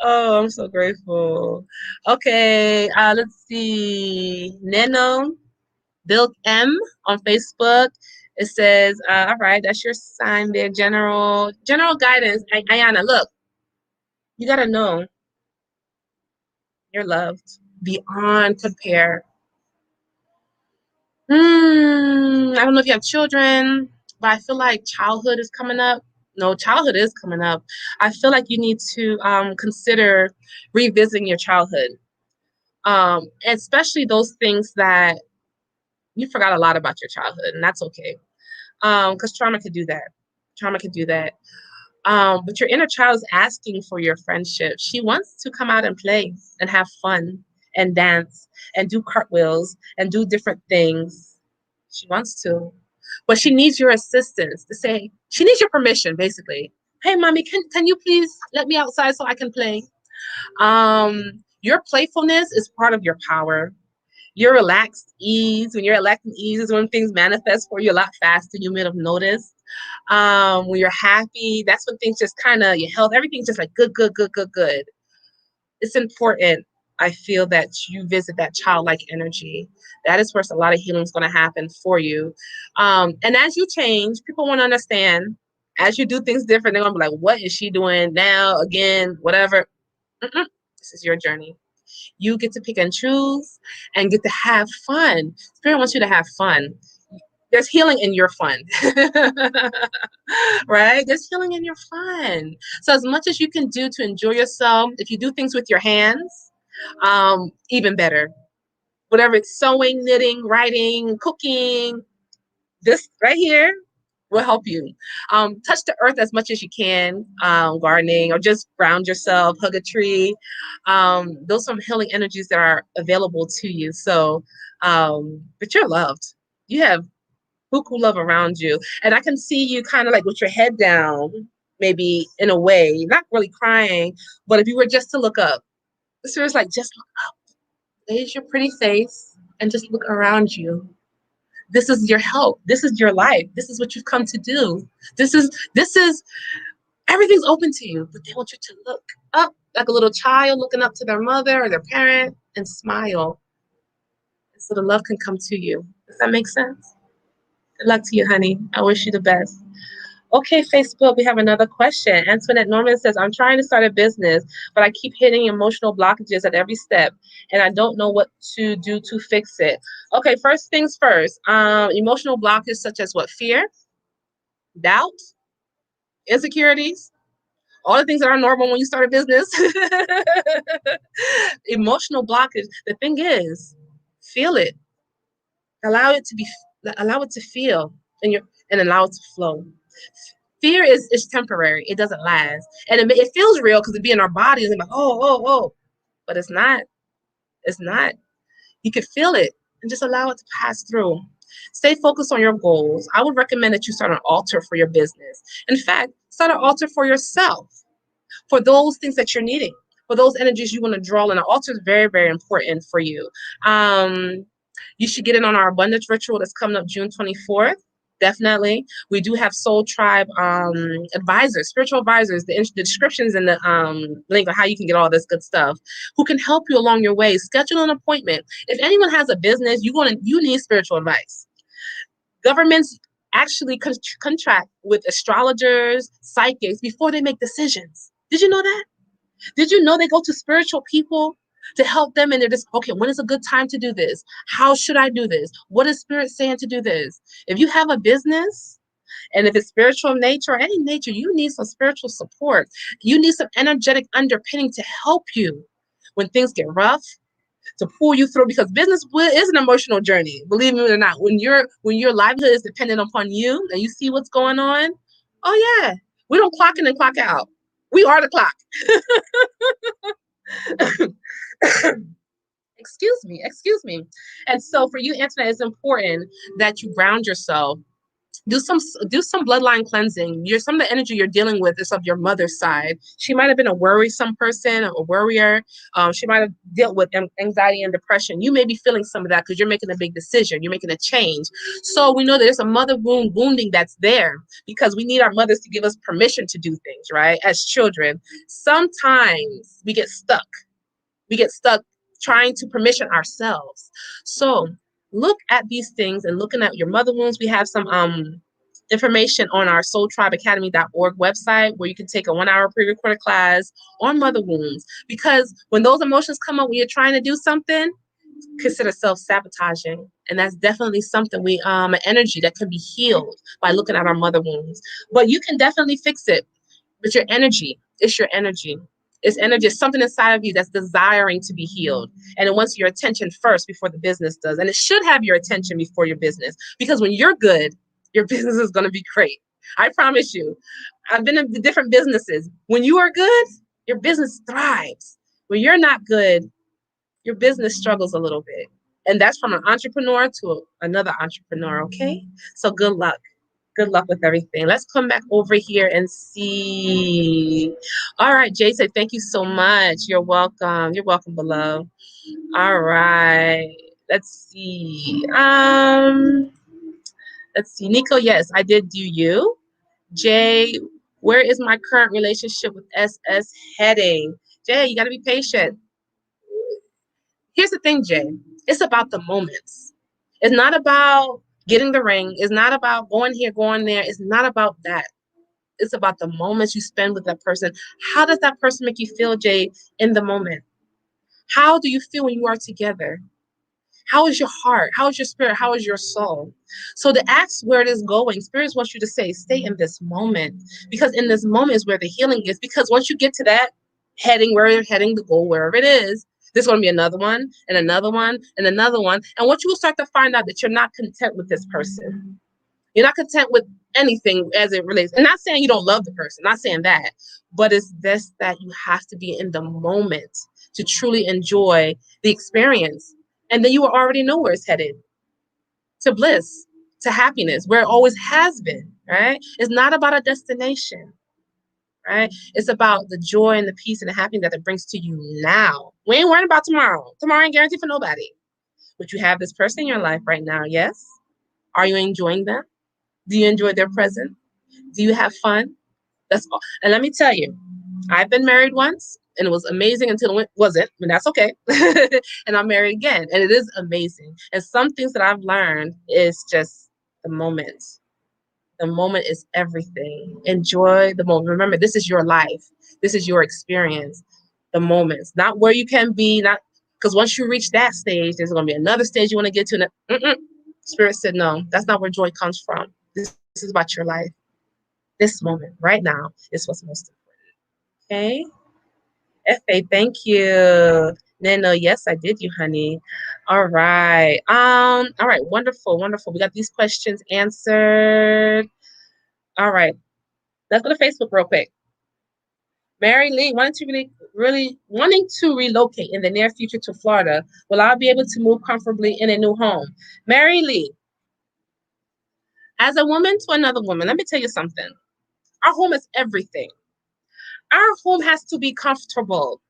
Oh, I'm so grateful. Okay, let's see. Neno, Bill M on Facebook. It says, all right, that's your sign there. General guidance. Ayana, look. You got to know you're loved beyond compare. I don't know if you have children, but I feel like childhood is coming up. No, childhood is coming up. I feel like you need to consider revisiting your childhood, especially those things that you forgot a lot about your childhood, and that's okay. Because trauma could do that. Trauma could do that. But your inner child is asking for your friendship. She wants to come out and play and have fun and dance and do cartwheels and do different things. She wants to, but she needs your assistance to say, she needs your permission, basically. Hey, mommy, can you please let me outside so I can play? Your playfulness is part of your power. Your relaxed ease, when you're relaxed and ease is when things manifest for you a lot faster than you may have noticed. When you're happy, that's when things just kind of, your health, everything's just like good, good, good, good, good. It's important, I feel, that you visit that childlike energy. That is where a lot of healing is going to happen for you. And as you change, people want to understand. As you do things different, they're going to be like, what is she doing now, again, whatever. This is your journey. You get to pick and choose and get to have fun. Spirit wants you to have fun. There's healing in your fun. Right? There's healing in your fun. So as much as you can do to enjoy yourself, if you do things with your hands, even better. Whatever it's sewing, knitting, writing, cooking, this right here will help you. Touch the earth as much as you can, gardening, or just ground yourself, hug a tree. Those are some healing energies that are available to you. So, but you're loved. You have buku love around you. And I can see you kind of like with your head down, maybe in a way, not really crying, but if you were just to look up, so it's like, just look up, raise your pretty face and just look around you. This is your help. This is your life. This is what you've come to do. This is everything's open to you, but they want you to look up like a little child looking up to their mother or their parent and smile so the love can come to you. Does that make sense? Good luck to you, honey. I wish you the best. Okay, Facebook, we have another question. Antoinette Norman says, I'm trying to start a business, but I keep hitting emotional blockages at every step, and I don't know what to do to fix it. Okay, first things first. Emotional blockages such as what? Fear, doubt, insecurities, all the things that are normal when you start a business. Emotional blockage. The thing is, feel it. Allow it to be, allow it to feel, and allow it to flow. Fear is temporary. It doesn't last. And it feels real because it be in our bodies and like, oh. But it's not. It's not. You can feel it and just allow it to pass through. Stay focused on your goals. I would recommend that you start an altar for your business. In fact, start an altar for yourself, for those things that you're needing, for those energies you want to draw in. An altar is very, very important for you. You should get in on our abundance ritual that's coming up June 24th. Definitely. We do have Soul Tribe advisors, spiritual advisors. The descriptions in the link on how you can get all this good stuff, who can help you along your way. Schedule an appointment. If anyone has a business, you need spiritual advice. Governments actually contract with astrologers, psychics before they make decisions. Did you know that? Did you know they go to spiritual people to help them, and they're just, okay, when is a good time to do this? How should I do this? What is spirit saying to do this? If you have a business, and if it's spiritual nature or any nature, you need some spiritual support. You need some energetic underpinning to help you when things get rough, to pull you through, because business is an emotional journey. Believe me or not, when your livelihood is dependent upon you and you see what's going on, oh yeah, we don't clock in and clock out. We are the clock. Excuse me. And so for you, Antoinette, it's important that you ground yourself. Do some bloodline cleansing. Some of the energy you're dealing with is of your mother's side. She might have been a worrisome person, a worrier. She might have dealt with anxiety and depression. You may be feeling some of that because you're making a big decision. You're making a change. So we know that there's a mother wounding that's there, because we need our mothers to give us permission to do things, right? As children, sometimes we get stuck. Trying to permission ourselves. So look at these things, and looking at your mother wounds. We have some information on our soultribeacademy.org website, where you can take a 1-hour pre-recorded class on mother wounds. Because when those emotions come up when you're trying to do something, consider self-sabotaging. And that's definitely something an energy that can be healed by looking at our mother wounds. But you can definitely fix it with your energy. It's your energy. It's energy. It's something inside of you that's desiring to be healed. And it wants your attention first before the business does. And it should have your attention before your business. Because when you're good, your business is going to be great. I promise you. I've been in different businesses. When you are good, your business thrives. When you're not good, your business struggles a little bit. And that's from an entrepreneur to another entrepreneur, okay? So good luck. Good luck with everything. Let's come back over here and see. All right, Jay said, thank you so much. You're welcome. You're welcome, beloved. All right. Let's see. Nico, yes, I did do you. Jay, where is my current relationship with SS heading? Jay, you got to be patient. Here's the thing, Jay. It's about the moments. It's not about getting the ring. It's not about going here, going there. It's not about that. It's about the moments you spend with that person. How does that person make you feel, Jay, in the moment? How do you feel when you are together? How is your heart? How is your spirit? How is your soul? So to ask where it is going, Spirit wants you to say, stay in this moment. Because in this moment is where the healing is. Because once you get to that heading, where you're heading to go, wherever it is, there's going to be another one and another one and another one. And what you will start to find out that you're not content with this person. You're not content with anything as it relates. And not saying you don't love the person, not saying that, but it's this that you have to be in the moment to truly enjoy the experience. And then you will already know where it's headed, to bliss, to happiness, where it always has been, right? It's not about a destination, right? It's about the joy and the peace and the happiness that it brings to you now. We ain't worrying about tomorrow. Tomorrow ain't guaranteed for nobody. But you have this person in your life right now, yes? Are you enjoying them? Do you enjoy their presence? Do you have fun? That's all. And let me tell you, I've been married once and it was amazing until it wasn't, and that's okay. And I'm married again and it is amazing. And some things that I've learned is just the moment. The moment is everything. Enjoy the moment. Remember, this is your life. This is your experience. The moments, not where you can be, not because once you reach that stage, there's going to be another stage you want to get to. Spirit said, no, that's not where joy comes from. This is about your life. This moment right now is what's most important. Okay. F.A., thank you. Nano, yes, I did you, honey. All right. All right, wonderful, wonderful. We got these questions answered. All right. Let's go to Facebook real quick. Mary Lee, really wanting to relocate in the near future to Florida. Will I be able to move comfortably in a new home? Mary Lee, as a woman to another woman, let me tell you something. Our home is everything. Our home has to be comfortable.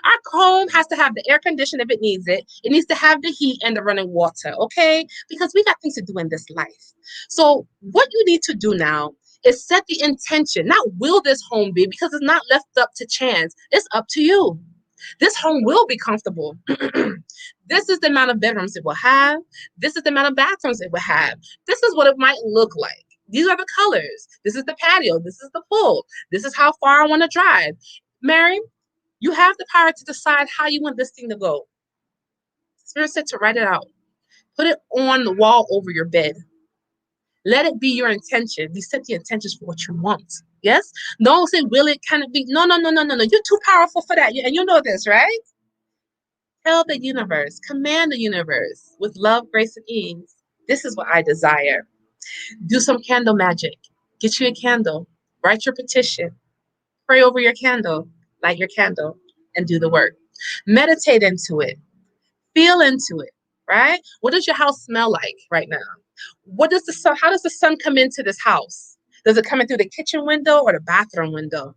Our home has to have the air conditioner if it needs it. It needs to have the heat and the running water, okay? Because we got things to do in this life. So what you need to do now is set the intention. Not will this home be, because it's not left up to chance. It's up to you. This home will be comfortable. This is the amount of bedrooms it will have. This is the amount of bathrooms it will have. This is what it might look like. These are the colors. This is the patio. This is the pool. This is how far I want to drive. Mary, you have the power to decide how you want this thing to go. Spirit said to write it out. Put it on the wall over your bed. Let it be your intention. You set the intentions for what you want. Yes? Don't say, will it, can it be? No. You're too powerful for that. And you know this, right? Tell the universe, command the universe with love, grace, and ease. This is what I desire. Do some candle magic. Get you a candle. Write your petition. Pray over your candle. Light your candle and do the work. Meditate into it. Feel into it, right? What does your house smell like right now? How does the sun come into this house? Does it come in through the kitchen window or the bathroom window?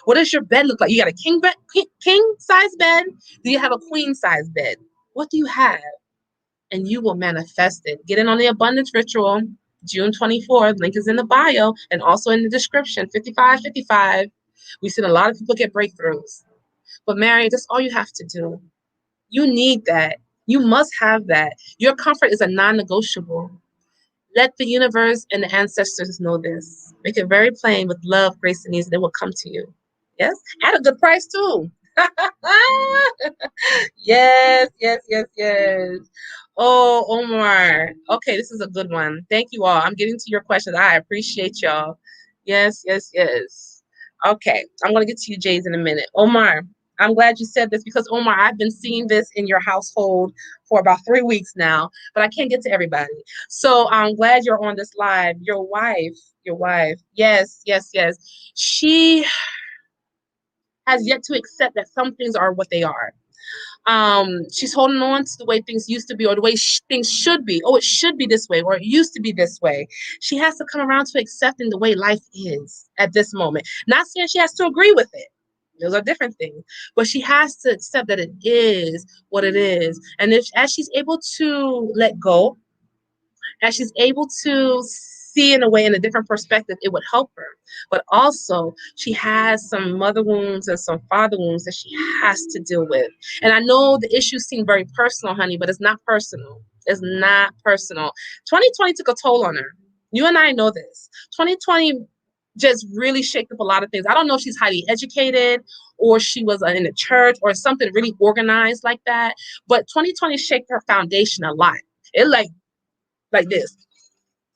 What does your bed look like? You got a king size bed? Do you have a queen size bed? What do you have? And you will manifest it. Get in on the abundance ritual, June 24th. Link is in the bio and also in the description, 5555. We've seen a lot of people get breakthroughs. But Mary, that's all you have to do. You need that. You must have that. Your comfort is a non-negotiable. Let the universe and the ancestors know this. Make it very plain with love, grace, and ease. They will come to you. Yes, at a good price too. Yes, yes, yes, yes. Oh, Omar. Okay, this is a good one. Thank you all. I'm getting to your questions. I appreciate y'all. Yes, yes, yes. Okay, I'm going to get to you, Jays, in a minute. Omar, I'm glad you said this because, Omar, I've been seeing this in your household for about 3 weeks now, but I can't get to everybody. So I'm glad you're on this live. Your wife. Yes, yes, yes. She has yet to accept that some things are what they are. She's holding on to the way things used to be or the way things should be. Oh, it should be this way or it used to be this way. She has to come around to accepting the way life is at this moment. Not saying she has to agree with it. Those are different things. But she has to accept that it is what it is. And if as she's able to let go, as she's able to see in a way in a different perspective, it would help her. But also, she has some mother wounds and some father wounds that she has to deal with. And I know the issues seem very personal, honey, but it's not personal. It's not personal. 2020 took a toll on her. You and I know this. 2020 just really shaked up a lot of things. I don't know if she's highly educated or she was in a church or something really organized like that. But 2020 shaked her foundation a lot. It like this.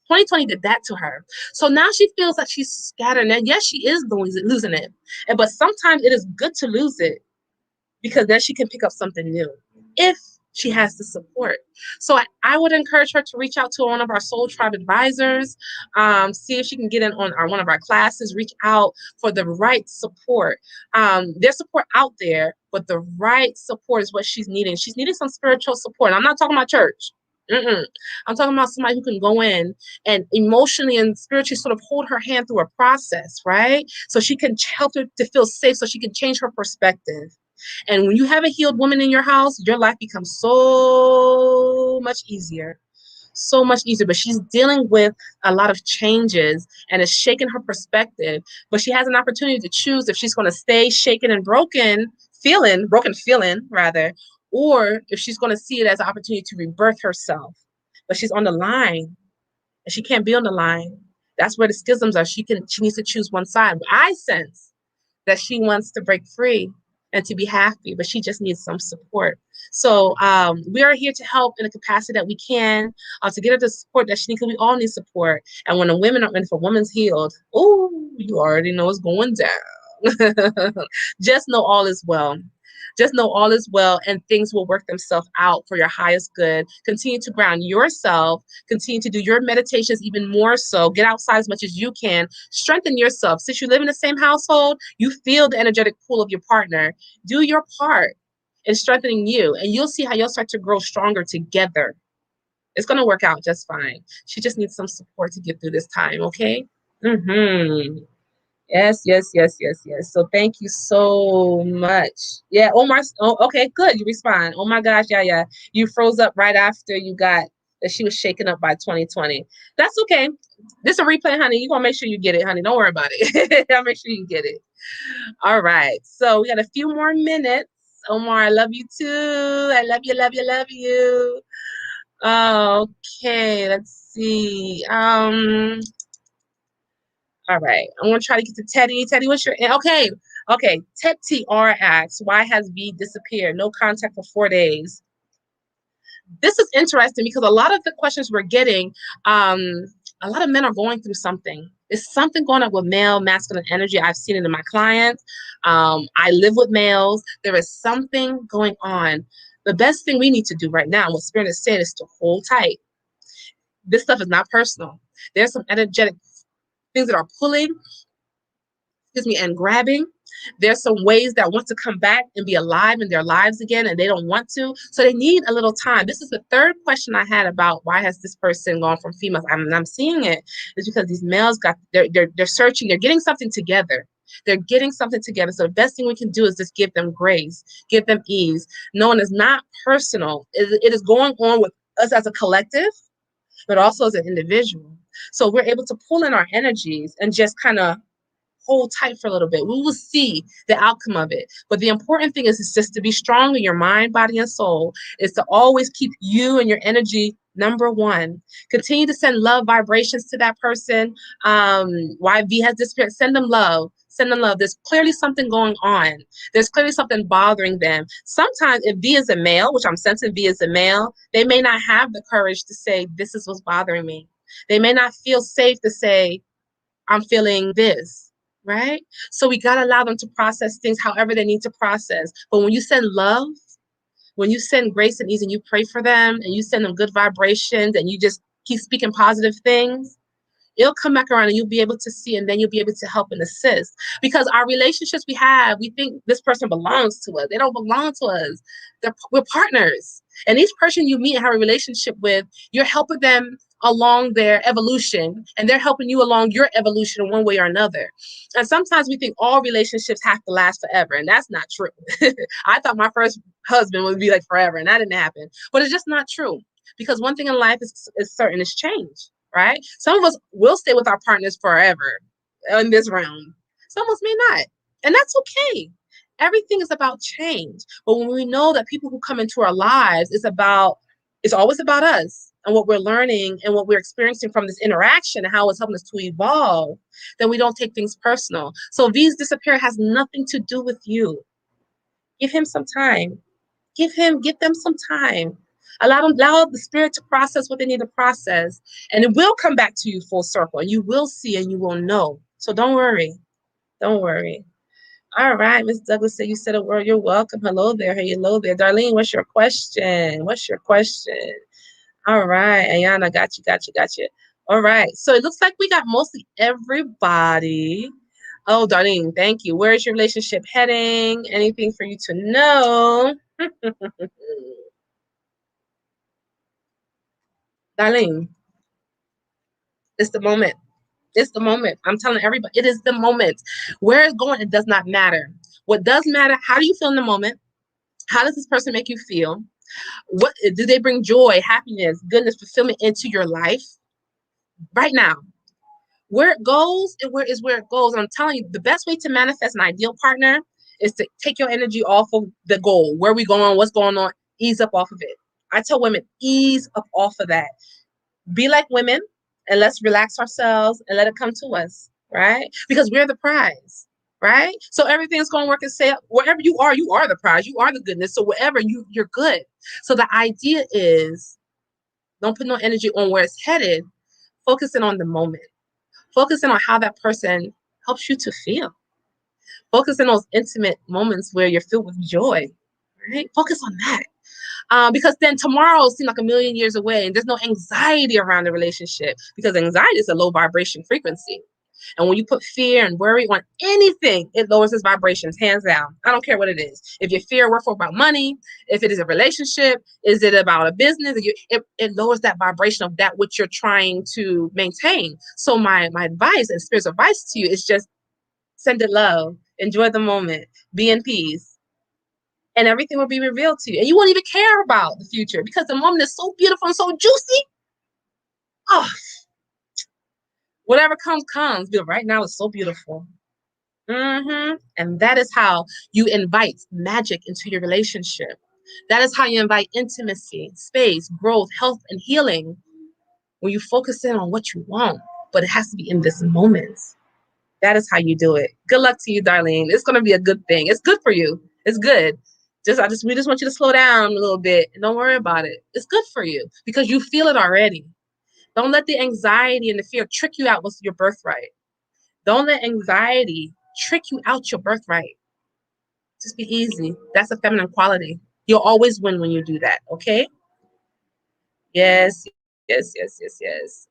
2020 did that to her. So now she feels like she's scattered. And yes, she is losing it. But sometimes it is good to lose it because then she can pick up something new if she has the support. So I would encourage her to reach out to one of our Soul Tribe advisors, see if she can get in on one of our classes, reach out for the right support. There's support out there, but the right support is what she's needing. She's needing some spiritual support. I'm not talking about church. I'm talking about somebody who can go in and emotionally and spiritually sort of hold her hand through a process, right? So she can help her to feel safe so she can change her perspective. And when you have a healed woman in your house, your life becomes so much easier. So much easier. But she's dealing with a lot of changes and it's shaking her perspective. But she has an opportunity to choose if she's going to stay shaken and broken feeling rather, or if she's going to see it as an opportunity to rebirth herself. But she's on the line and she can't be on the line. That's where the schisms are. She needs to choose one side. But I sense that she wants to break free and to be happy, but she just needs some support. So we are here to help in the capacity that we can to get her the support that she needs, because we all need support. And when if a woman's healed, oh, you already know it's going down. Just know all is well. Just know all is well and things will work themselves out for your highest good. Continue to ground yourself. Continue to do your meditations even more so. Get outside as much as you can. Strengthen yourself. Since you live in the same household, you feel the energetic pull of your partner. Do your part in strengthening you, and you'll see how you'll start to grow stronger together. It's going to work out just fine. She just needs some support to get through this time, okay? Yes, yes, yes, yes, yes. So thank you so much. Yeah, Omar. Oh, okay, good. You respond. Oh my gosh, yeah, yeah. You froze up right after you got that she was shaken up by 2020. That's okay. This is a replay, honey. You're gonna make sure you get it, honey. Don't worry about it. I'll make sure you get it. All right. So we got a few more minutes. Omar, I love you too. I love you, love you, love you. Okay, let's see. All right. I'm going to try to get to Teddy. Teddy, what's your... Okay. Okay. Ted TR asks, why has V disappeared? No contact for 4 days. This is interesting because a lot of the questions we're getting, a lot of men are going through something. There's something going on with male masculine energy. I've seen it in my clients. I live with males. There is something going on. The best thing we need to do right now, what Spirit has said, is to hold tight. This stuff is not personal. There's some energetic things that are pulling, and grabbing. There's some ways that want to come back and be alive in their lives again, and they don't want to. So they need a little time. This is the third question I had about why has this person gone from females. I'm seeing it is because these males they're searching, they're getting something together. They're getting something together. So the best thing we can do is just give them grace, give them ease. Knowing it's not personal. It is going on with us as a collective, but also as an individual. So we're able to pull in our energies and just kind of hold tight for a little bit. We will see the outcome of it. But the important thing is just to be strong in your mind, body, and soul, is to always keep you and your energy Number one, continue to send love vibrations to that person. Why V has disappeared, send them love. Send them love. There's clearly something going on. There's clearly something bothering them. Sometimes if V is a male, which I'm sensing V is a male, they may not have the courage to say, this is what's bothering me. They may not feel safe to say, I'm feeling this, right? So we got to allow them to process things however they need to process. But when you send love, when you send grace and ease and you pray for them and you send them good vibrations and you just keep speaking positive things, it'll come back around and you'll be able to see, and then you'll be able to help and assist. Because our relationships we have, we think this person belongs to us. They don't belong to us. We're partners. And each person you meet and have a relationship with, you're helping them along their evolution, and they're helping you along your evolution in one way or another. And sometimes we think all relationships have to last forever, and that's not true. I thought my first husband would be like forever, and that didn't happen. But it's just not true. Because one thing in life is certain, is change. Right? Some of us will stay with our partners forever in this realm. Some of us may not. And that's okay. Everything is about change. But when we know that people who come into our lives, it's always about us and what we're learning and what we're experiencing from this interaction and how it's helping us to evolve, then we don't take things personal. So V's disappear has nothing to do with you. Give him some time. Give them some time. Allow the spirit to process what they need to process, and it will come back to you full circle, and you will see and you will know. So don't worry. Don't worry. All right, Miss Douglas said you said a word. You're welcome. Hello there. Hey, hello there. Darlene, what's your question? What's your question? All right, Ayana, got you. All right. So it looks like we got mostly everybody. Oh, Darlene, thank you. Where is your relationship heading? Anything for you to know? Darlene, it's the moment. It's the moment. I'm telling everybody, it is the moment. Where it's going, it does not matter. What does matter, how do you feel in the moment? How does this person make you feel? What do they bring joy, happiness, goodness, fulfillment into your life right now? Where it goes is where it goes. I'm telling you, the best way to manifest an ideal partner is to take your energy off of the goal. Where are we going? What's going on? Ease up off of it. I tell women, ease up off of that. Be like women and let's relax ourselves and let it come to us, right? Because we're the prize, right? So everything's going to work and say, wherever you are the prize. You are the goodness. So wherever you're good. So the idea is don't put no energy on where it's headed. Focusing on the moment. Focusing on how that person helps you to feel. Focus on those intimate moments where you're filled with joy, right? Focus on that. Because then tomorrow seems like a million years away and there's no anxiety around the relationship, because anxiety is a low vibration frequency. And when you put fear and worry on anything, it lowers its vibrations, hands down. I don't care what it is. If your fear work for about money, if it is a relationship, is it about a business, it lowers that vibration of that which you're trying to maintain. So my advice and spiritual advice to you is just send it love, enjoy the moment, be in peace, and everything will be revealed to you. And you won't even care about the future because the moment is so beautiful and so juicy. Oh, whatever comes, comes. But right now it's so beautiful. And that is how you invite magic into your relationship. That is how you invite intimacy, space, growth, health, and healing when you focus in on what you want. But it has to be in this moment. That is how you do it. Good luck to you, Darlene. It's going to be a good thing. It's good for you. It's good. We just want you to slow down a little bit and don't worry about it. It's good for you because you feel it already. Don't let the anxiety and the fear trick you out with your birthright. Don't let anxiety trick you out your birthright. Just be easy. That's a feminine quality. You'll always win when you do that. Okay? Yes.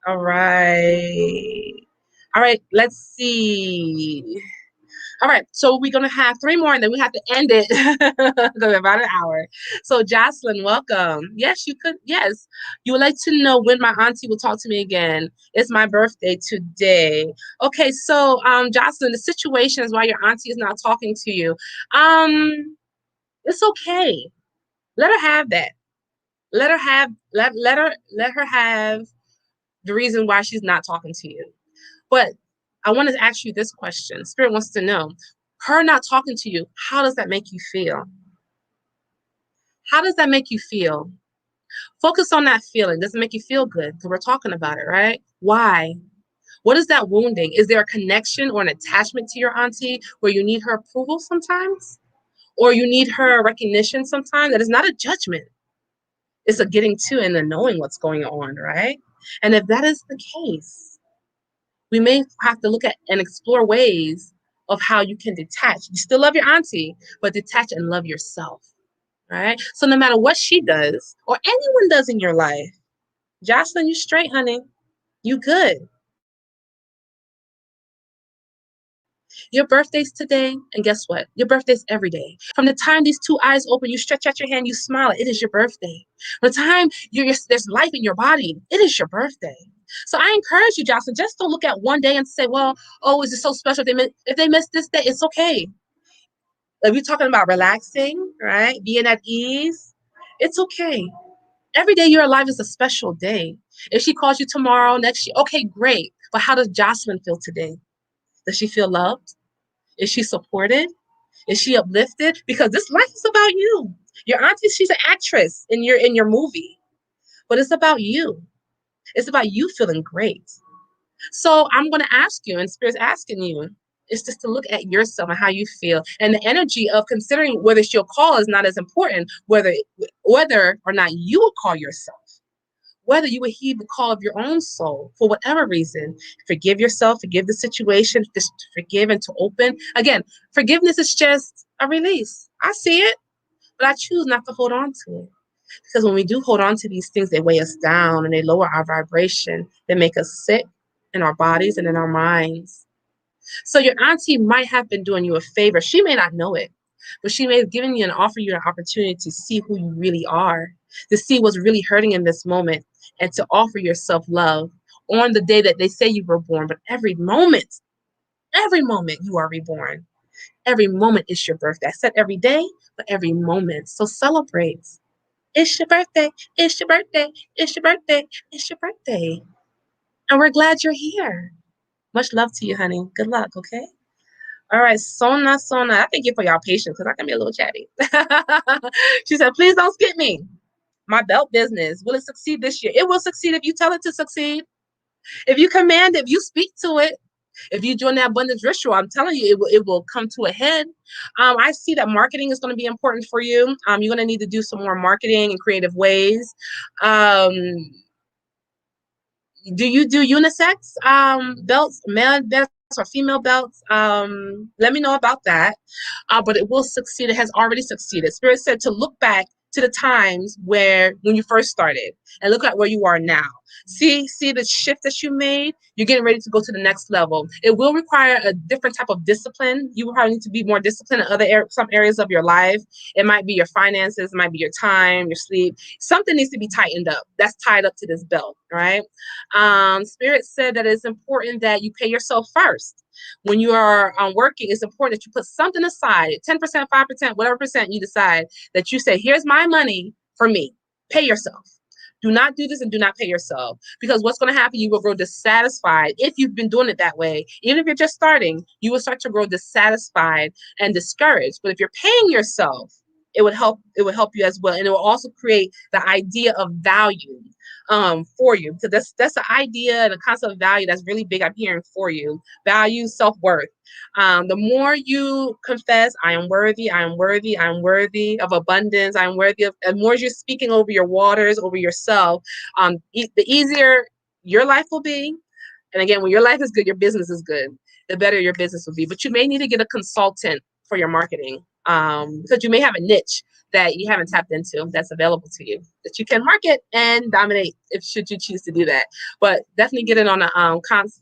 All right. All right. Let's see. All right, so we're gonna have 3 more, and then we have to end it about an hour. So Jocelyn, welcome. Yes, you could. Yes, you would like to know when my auntie will talk to me again. It's my birthday today. Okay, so Jocelyn, the situation is why your auntie is not talking to you. It's okay. Let her have that. Let her have the reason why she's not talking to you. But I want to ask you this question. Spirit wants to know, her not talking to you, how does that make you feel? How does that make you feel? Focus on that feeling. Does it make you feel good? Because we're talking about it, right? Why? What is that wounding? Is there a connection or an attachment to your auntie where you need her approval sometimes? Or you need her recognition sometimes? That is not a judgment. It's a getting to and a knowing what's going on, right? And if that is the case, we may have to look at and explore ways of how you can detach. You still love your auntie, but detach and love yourself, right? So no matter what she does or anyone does in your life, Jocelyn, you straight, honey. You good. Your birthday's today, and guess what? Your birthday's every day. From the time these two eyes open, you stretch out your hand, you smile, it is your birthday. From the time there's life in your body, it is your birthday. So I encourage you, Jocelyn, just don't look at one day and say, well, oh, is it so special? If they miss this day, it's okay. If you're talking about relaxing, right? Being at ease, it's okay. Every day you're alive is a special day. If she calls you tomorrow, next year, okay, great. But how does Jocelyn feel today? Does she feel loved? Is she supported? Is she uplifted? Because this life is about you. Your auntie, she's an actress in your movie, but it's about you. It's about you feeling great. So I'm going to ask you, and Spirit's asking you, is just to look at yourself and how you feel, and the energy of considering whether she'll call is not as important. Whether or not you will call yourself. Whether you would heed the call of your own soul for whatever reason, forgive yourself, forgive the situation, just forgive and to open. Again, forgiveness is just a release. I see it, but I choose not to hold on to it. Because when we do hold on to these things, they weigh us down and they lower our vibration. They make us sick in our bodies and in our minds. So your auntie might have been doing you a favor. She may not know it, but she may have given you and offered you an opportunity to see who you really are, to see what's really hurting in this moment, and to offer yourself love on the day that they say you were born. But every moment you are reborn. Every moment is your birthday. I said every day, but every moment. So celebrate. It's your birthday. It's your birthday. It's your birthday. It's your birthday. And we're glad you're here. Much love to you, honey. Good luck, okay? All right, Sona. I thank you for y'all patience because I can be a little chatty. She said, please don't skip me. My belt business. Will it succeed this year? It will succeed if you tell it to succeed. If you command it, if you speak to it, if you join that abundance ritual, I'm telling you, it will come to a head. I see that marketing is going to be important for you. You're going to need to do some more marketing in creative ways. Do you do unisex belts, male belts or female belts? Let me know about that. But it will succeed. It has already succeeded. Spirit said to look back to the times when you first started and look at where you are now. See the shift that you made. You're getting ready to go to the next level. It will require a different type of discipline. You will probably need to be more disciplined in some areas of your life. It might be your finances, it might be your time, your sleep. Something needs to be tightened up. That's tied up to this belt, right? Spirit said that it's important that you pay yourself first. When you are working, it's important that you put something aside, 10%, 5%, whatever percent you decide, that you say, here's my money for me. Pay yourself. Do not do this and do not pay yourself, because what's going to happen, you will grow dissatisfied. If you've been doing it that way, even if you're just starting, you will start to grow dissatisfied and discouraged. But if you're paying yourself, it would help you as well. And it will also create the idea of value for you. So that's the idea and the concept of value that's really big. I'm hearing for you. Value, self-worth. The more you confess, I am worthy, I am worthy, I am worthy of abundance, I am worthy of, and more you're speaking over your waters, over yourself, the easier your life will be. And again, when your life is good, your business is good, the better your business will be. But you may need to get a consultant for your marketing, because you may have a niche that you haven't tapped into that's available to you that you can market and dominate if should you choose to do that. But definitely get in on a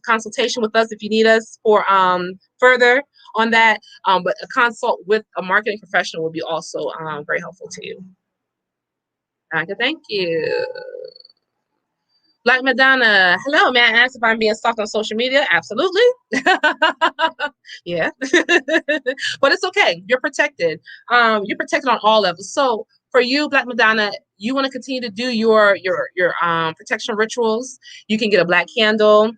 consultation with us if you need us for further on that. But a consult with a marketing professional will be also very helpful to you. Okay, thank you. Black Madonna, hello, may I ask if I'm being stalked on social media? Absolutely. Yeah. But it's okay. You're protected. You're protected on all levels. So for you, Black Madonna, you want to continue to do your protection rituals. You can get a black candle,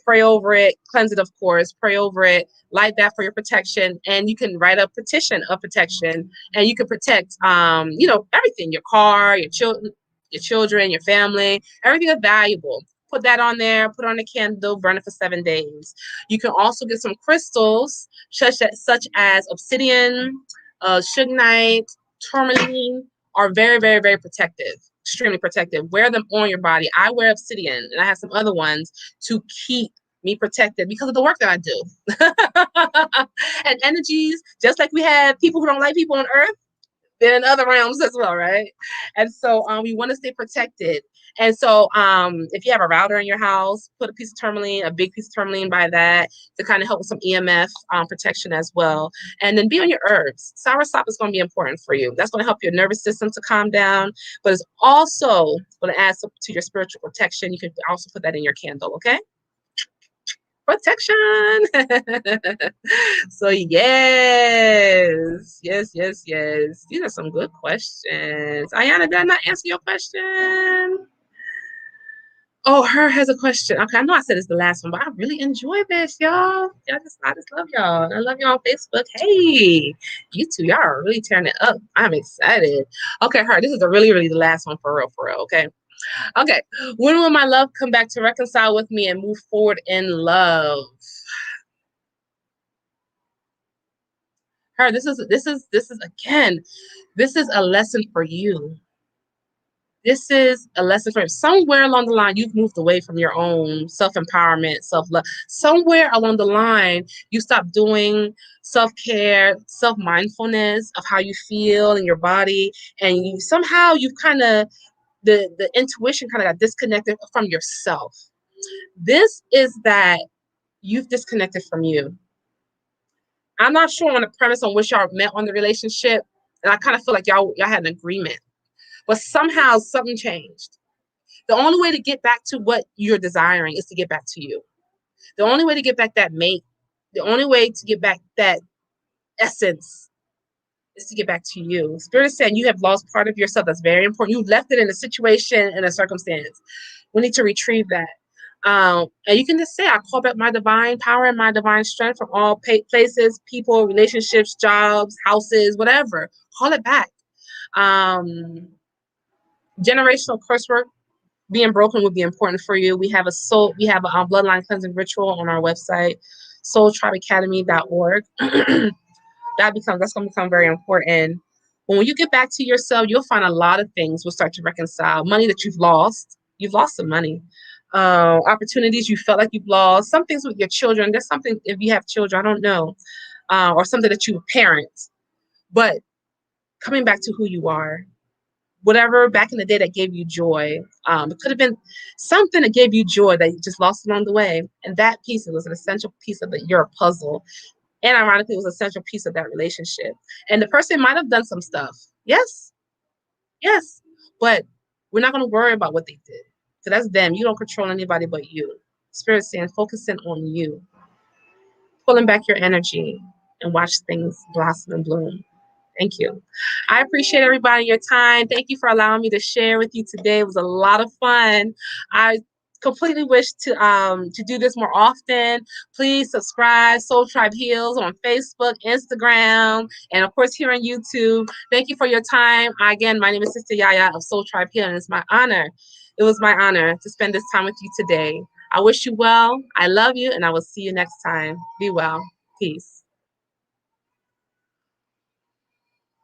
pray over it, cleanse it, of course, pray over it, light that for your protection, and you can write a petition of protection, and you can protect everything, your car, your children, your children, your family, everything that's valuable. Put that on there, put on a candle, burn it for 7 days. You can also get some crystals, such as obsidian, sugarite, tourmaline, are very, very, very protective, extremely protective. Wear them on your body. I wear obsidian, and I have some other ones to keep me protected because of the work that I do. And energies, just like we have people who don't like people on earth, they're in other realms as well, right? And so we want to stay protected. And so if you have a router in your house, put a piece of tourmaline, a big piece of tourmaline by that to kind of help with some EMF protection as well. And then be on your herbs. Soursop is going to be important for you. That's going to help your nervous system to calm down, but it's also going to add to your spiritual protection. You can also put that in your candle, okay? Protection. So yes. These are some good questions. Ayana, did I not answer your question? Oh, her has a question. Okay, I know I said it's the last one, but I really enjoy this, y'all. I just love y'all. I love y'all on Facebook. Hey, you two, y'all are really tearing it up. I'm excited. Okay, her, this is really, really the last one for real, okay? Okay, when will my love come back to reconcile with me and move forward in love? Her, this is again, this is a lesson for you. This is a lesson for you. Somewhere along the line, you've moved away from your own self-empowerment, self-love. Somewhere along the line, you stopped doing self-care, self-mindfulness of how you feel in your body, and you've kind of the intuition kind of got disconnected from yourself. This is that you've disconnected from you. I'm not sure on the premise on which y'all met on the relationship, and I kind of feel like y'all had an agreement, but somehow something changed. The only way to get back to what you're desiring is to get back to you. The only way to get back that mate, the only way to get back that essence is to get back to you. Spirit is saying you have lost part of yourself that's very important. You've left it in a situation, in a circumstance. We need to retrieve that. And you can just say, I call back my divine power and my divine strength from all places, people, relationships, jobs, houses, whatever. Call it back. Generational curse work being broken would be important for you. We have a bloodline cleansing ritual on our website, soultribeacademy.org. That's going to become very important. When you get back to yourself, you'll find a lot of things will start to reconcile. Money that you've lost some money. Opportunities you felt like you've lost. Some things with your children. There's something, if you have children, I don't know, or something that you parent. But coming back to who you are, whatever back in the day that gave you joy. It could have been something that gave you joy that you just lost along the way. And that piece, it was an essential piece of your puzzle. And ironically, it was an essential piece of that relationship. And the person might have done some stuff. Yes. But we're not going to worry about what they did. So that's them. You don't control anybody but you. Spirit saying, focusing on you. Pulling back your energy and watch things blossom and bloom. Thank you. I appreciate everybody, your time. Thank you for allowing me to share with you today. It was a lot of fun. I completely wish to do this more often. Please subscribe, Soul Tribe Heals on Facebook, Instagram, and of course here on YouTube. Thank you for your time. Again, my name is Sistah Yaya of Soul Tribe Healing. It's my honor. It was my honor to spend this time with you today. I wish you well. I love you, and I will see you next time. Be well. Peace.